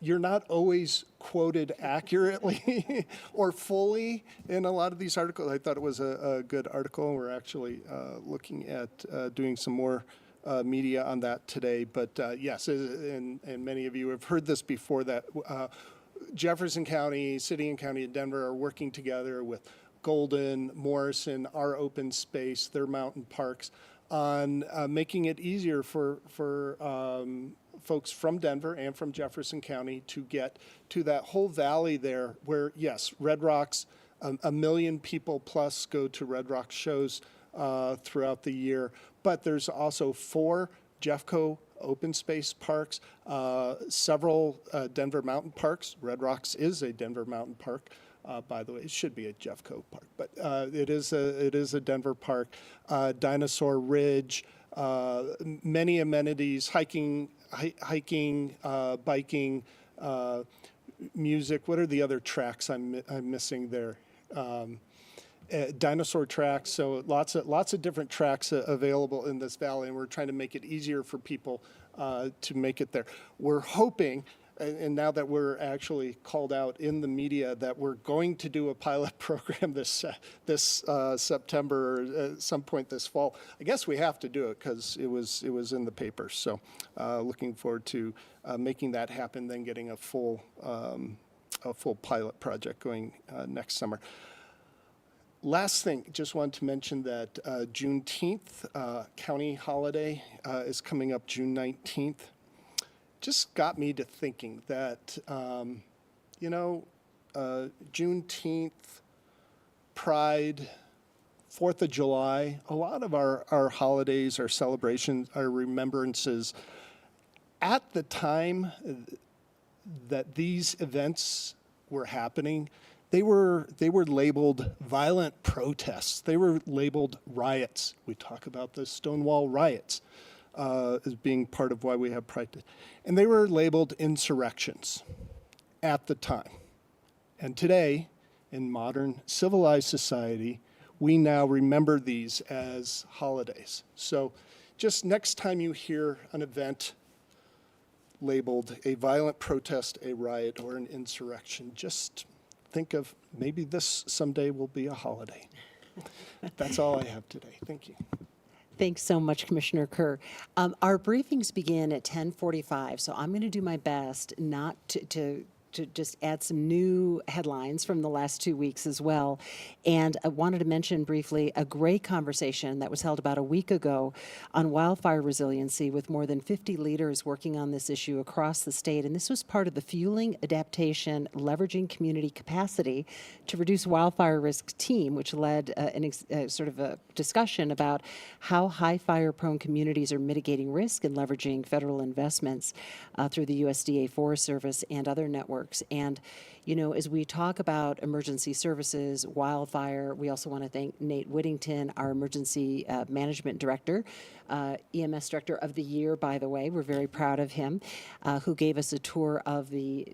you're not always quoted accurately or fully in a lot of these articles. I thought it was a good article. We're actually looking at doing some more media on that today. But yes, and many of you have heard this before, that Jefferson County, City and County of Denver are working together with Golden, Morrison, our open space, their mountain parks, on making it easier for folks from Denver and from Jefferson County to get to that whole valley there where, yes, Red Rocks, 1 million people plus go to Red Rocks shows throughout the year. But there's also 4 Jeffco open space parks, several Denver mountain parks. Red Rocks is a Denver mountain park. By the way, it should be a Jeffco park, but it is a Denver park. Dinosaur Ridge, many amenities, hiking, biking, music. What are the other tracks I'm missing there? Dinosaur tracks. So lots of different tracks available in this valley, and we're trying to make it easier for people to make it there. We're hoping, and now that we're actually called out in the media, that we're going to do a pilot program this September, or at some point this fall. I guess we have to do it because it was in the paper. So looking forward to making that happen, then getting a full pilot project going next summer. Last thing, just wanted to mention that Juneteenth, county holiday, is coming up June 19th. Just got me to thinking that, Juneteenth, Pride, 4th of July, a lot of our holidays, our celebrations, our remembrances, at the time that these events were happening, they were labeled violent protests. They were labeled riots. We talk about the Stonewall riots as being part of why we have Pride. And they were labeled insurrections at the time. And today, in modern civilized society, we now remember these as holidays. So just next time you hear an event labeled a violent protest, a riot, or an insurrection, just think of maybe this someday will be a holiday. That's all I have today. Thank you. Thanks so much, Commissioner Kerr. Our briefings begin at 10:45, so I'm going to do my best not to just add some new headlines from the last 2 weeks as well. And I wanted to mention briefly a great conversation that was held about a week ago on wildfire resiliency with more than 50 leaders working on this issue across the state. And this was part of the Fueling Adaptation Leveraging Community Capacity to Reduce Wildfire Risk team, which led sort of a discussion about how high fire-prone communities are mitigating risk and leveraging federal investments through the USDA Forest Service and other networks. And You know, as we talk about emergency services, wildfire, we also want to thank Nate Whittington, our emergency management director, EMS director of the year, by the way. We're very proud of him, who gave us a tour of the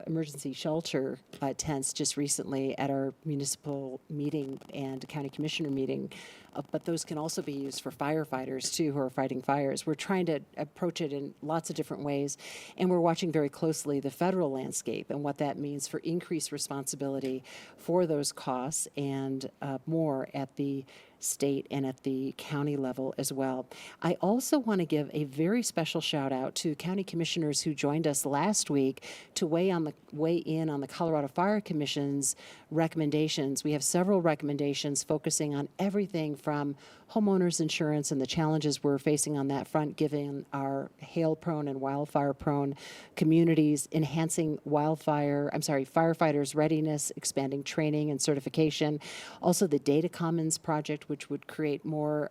emergency shelter tents just recently at our municipal meeting and county commissioner meeting. But those can also be used for firefighters too, who are fighting fires. We're trying to approach it in lots of different ways, and we're watching very closely the federal landscape and what that means for increased responsibility for those costs and more at the state and at the county level as well. I also want to give a very special shout out to county commissioners who joined us last week to weigh in on the Colorado Fire Commission's recommendations. We have several recommendations focusing on everything from homeowners insurance and the challenges we're facing on that front, given our hail-prone and wildfire-prone communities, enhancing firefighters' readiness, expanding training and certification. Also, the Data Commons project, which would create more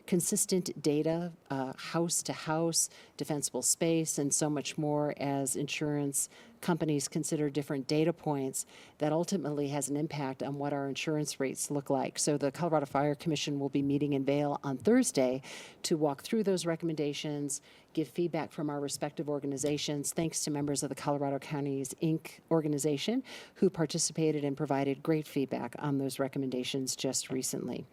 consistent data, house to house, defensible space, and so much more as insurance companies consider different data points that ultimately has an impact on what our insurance rates look like. So the Colorado Fire Commission will be meeting in Vail on Thursday to walk through those recommendations, give feedback from our respective organizations, thanks to members of the Colorado Counties, Inc. organization who participated and provided great feedback on those recommendations just recently.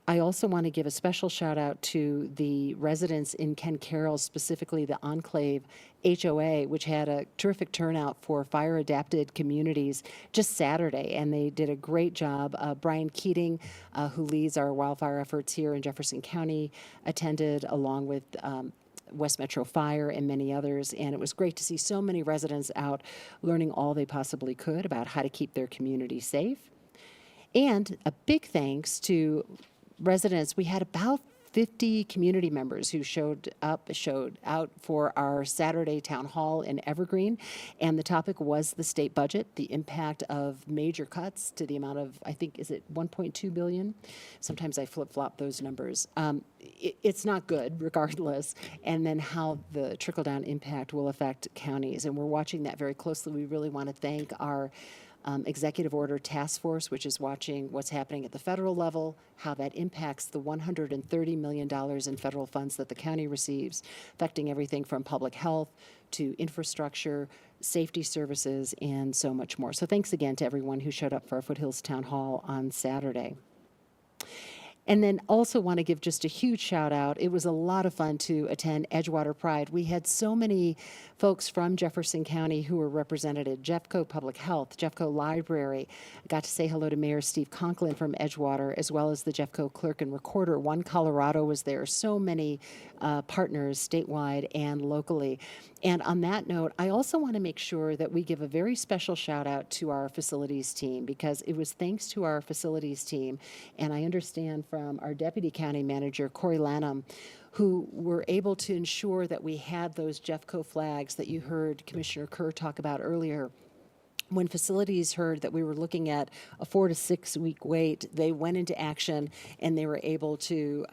I also want to give a special shout out to the residents in Ken Carroll, specifically the Enclave HOA, which had a terrific turnout for fire adapted communities just Saturday, and they did a great job. Brian Keating, who leads our wildfire efforts here in Jefferson County, attended along with West Metro Fire and many others, and it was great to see so many residents out learning all they possibly could about how to keep their community safe. And a big thanks to residents. We had about 50 community members who showed out for our Saturday town hall in Evergreen, and the topic was the state budget, the impact of major cuts to the amount of, I think, is it 1.2 billion? Sometimes I flip-flop those numbers. It's not good regardless, and then how the trickle-down impact will affect counties, and we're watching that very closely. We really want to thank our executive order task force, which is watching what's happening at the federal level, how that impacts the $130 million in federal funds that the county receives, affecting everything from public health to infrastructure, safety services, and so much more. So thanks again to everyone who showed up for our Foothills Town Hall on Saturday. And then also want to give just a huge shout out. It was a lot of fun to attend Edgewater Pride. We had so many folks from Jefferson County who were represented. Jeffco Public Health, Jeffco Library. I got to say hello to Mayor Steve Conklin from Edgewater, as well as the Jeffco Clerk and Recorder. One Colorado was there. So many partners statewide and locally. And on that note, I also want to make sure that we give a very special shout out to our facilities team, because it was thanks to our facilities team, and I understand from our Deputy County Manager, Corey Lanham, who were able to ensure that we had those Jeffco flags that you heard Commissioner Kerr talk about earlier. When facilities heard that we were looking at a 4 to 6 week wait, they went into action and they were able to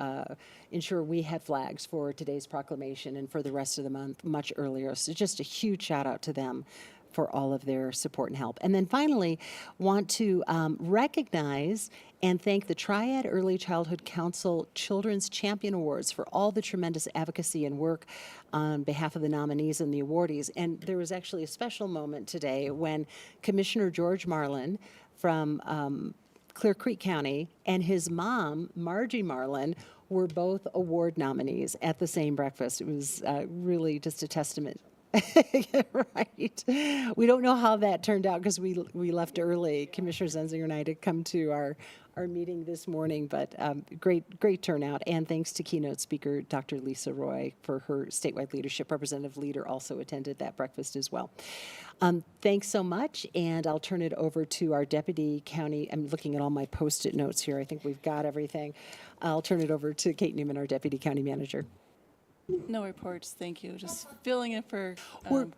ensure we had flags for today's proclamation and for the rest of the month much earlier. So just a huge shout out to them for all of their support and help. And then finally, want to recognize and thank the Triad Early Childhood Council Children's Champion Awards for all the tremendous advocacy and work on behalf of the nominees and the awardees. And there was actually a special moment today when Commissioner George Marlin from Clear Creek County and his mom, Margie Marlin, were both award nominees at the same breakfast. It was really just a testament. Right. We don't know how that turned out because we left early, Commissioner Zenzinger and I, to come to our meeting this morning, but great turnout. And thanks to keynote speaker Dr. Lisa Roy for her statewide leadership. Representative Leader also attended that breakfast as well. Thanks so much, and I'll turn it over to our Deputy County. I'm looking at all my Post-it notes here. I think we've got everything. I'll turn it over to Kate Newman, our Deputy County Manager. No reports, thank you. Just filling in for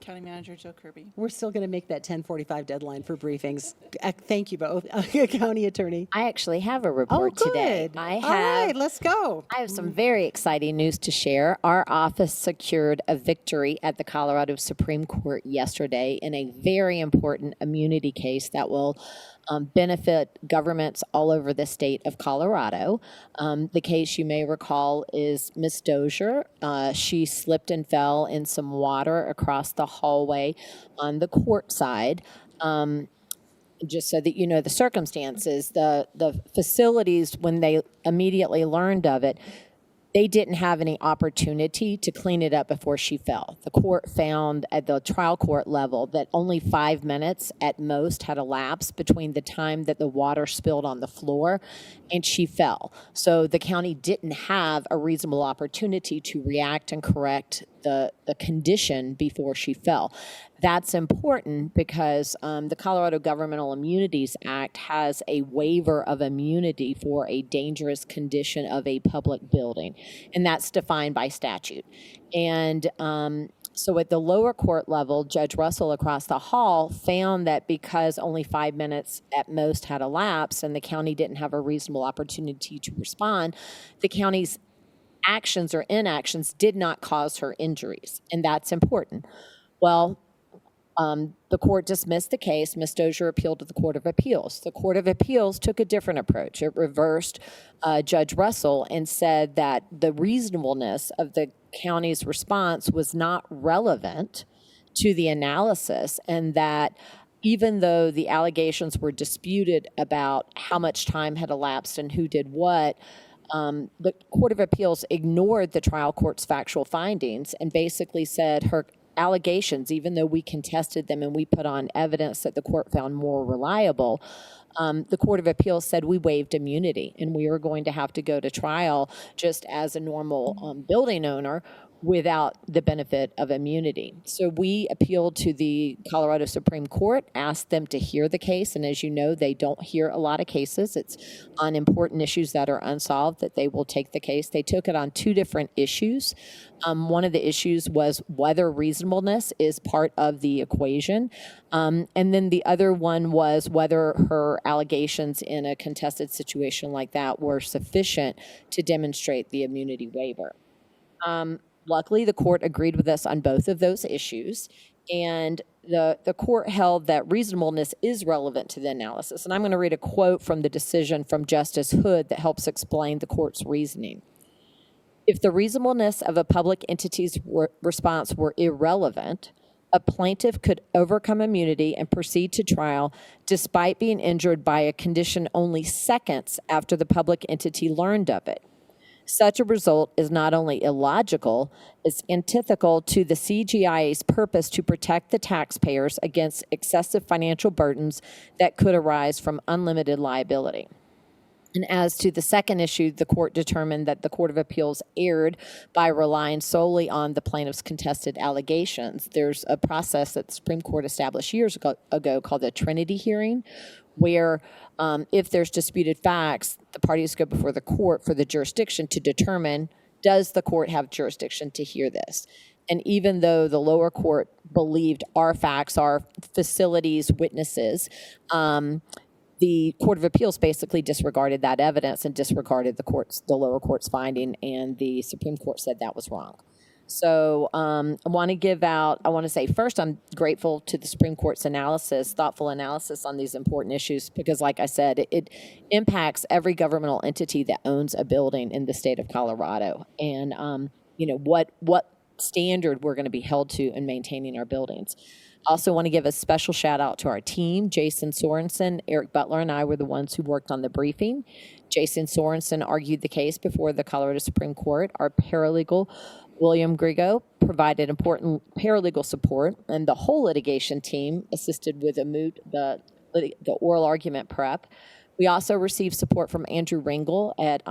County Manager Joe Kirby. We're still going to make that 10:45 deadline for briefings. Thank you both. County Attorney. I actually have a Oh, report today. good. I All have right, let's go. I have some very exciting news to share. Our office secured a victory at the Colorado Supreme Court yesterday in a very important immunity case that will benefit governments all over the state of Colorado. The case, you may recall, is Miss Dozier. She slipped and fell in some water across the hallway on the court side. Just so that you know the circumstances, the facilities, when they immediately learned of it, they didn't have any opportunity to clean it up before she fell. The court found at the trial court level that only 5 minutes at most had elapsed between the time that the water spilled on the floor and she fell. So the county didn't have a reasonable opportunity to react and correct the condition before she fell. That's important because the Colorado Governmental Immunities Act has a waiver of immunity for a dangerous condition of a public building, and that's defined by statute. And so at the lower court level, Judge Russell across the hall found that because only 5 minutes at most had elapsed and the county didn't have a reasonable opportunity to respond, the county's actions or inactions did not cause her injuries, and that's important. Well, the court dismissed the case. Ms. Dozier appealed to the Court of Appeals. The Court of Appeals took a different approach. It reversed Judge Russell and said that the reasonableness of the county's response was not relevant to the analysis, and that even though the allegations were disputed about how much time had elapsed and who did what, the Court of Appeals ignored the trial court's factual findings and basically said her allegations, even though we contested them and we put on evidence that the court found more reliable, the Court of Appeals said we waived immunity and we were going to have to go to trial just as a normal building owner without the benefit of immunity. So we appealed to the Colorado Supreme Court, asked them to hear the case, and as you know, they don't hear a lot of cases. It's on important issues that are unsolved that they will take the case. They took it on two different issues. One of the issues was whether reasonableness is part of the equation. And then the other one was whether her allegations in a contested situation like that were sufficient to demonstrate the immunity waiver. Luckily, the court agreed with us on both of those issues, and the court held that reasonableness is relevant to the analysis. And I'm going to read a quote from the decision from Justice Hood that helps explain the court's reasoning. If the reasonableness of a public entity's response were irrelevant, a plaintiff could overcome immunity and proceed to trial despite being injured by a condition only seconds after the public entity learned of it. Such a result is not only illogical, it's antithetical to the CGIA's purpose to protect the taxpayers against excessive financial burdens that could arise from unlimited liability. And as to the second issue, the court determined that the Court of Appeals erred by relying solely on the plaintiff's contested allegations. There's a process that the Supreme Court established years ago called the Trinity hearing, where if there's disputed facts, the parties go before the court for the jurisdiction to determine, does the court have jurisdiction to hear this? And even though the lower court believed our facts, our facilities, witnesses, the Court of Appeals basically disregarded that evidence and disregarded the lower court's finding, and the Supreme Court said that was wrong. So I want to say first, I'm grateful to the Supreme Court's thoughtful analysis on these important issues, because like I said, it impacts every governmental entity that owns a building in the state of Colorado. And, what standard we're going to be held to in maintaining our buildings. Also want to give a special shout out to our team. Jason Sorensen, Eric Butler, and I were the ones who worked on the briefing. Jason Sorensen argued the case before the Colorado Supreme Court. Our paralegal, William Grigo, provided important paralegal support, and the whole litigation team assisted with the oral argument prep. We also received support from Andrew Ringel at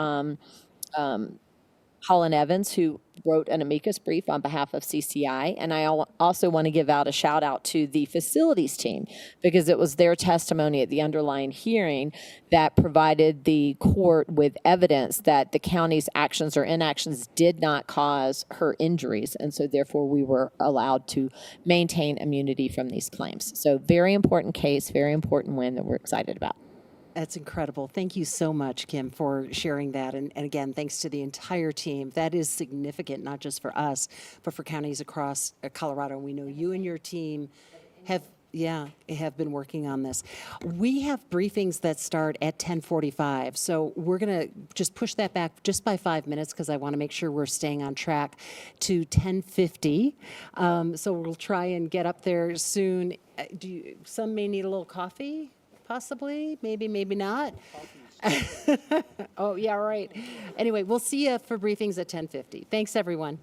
Holland Evans, who wrote an amicus brief on behalf of CCI. And I also want to give out a shout out to the facilities team, because it was their testimony at the underlying hearing that provided the court with evidence that the county's actions or inactions did not cause her injuries. And so therefore we were allowed to maintain immunity from these claims. So very important case, very important win that we're excited about. That's incredible. Thank you so much, Kim, for sharing that. And again, thanks to the entire team. That is significant, not just for us, but for counties across Colorado. We know you and your team have been working on this. We have briefings that start at 10:45. So we're going to just push that back just by 5 minutes, because I want to make sure we're staying on track to 10:50. So we'll try and get up there soon. Some may need a little coffee. Possibly, maybe not. Oh, yeah, right. Anyway, we'll see you for briefings at 10:50. Thanks, everyone.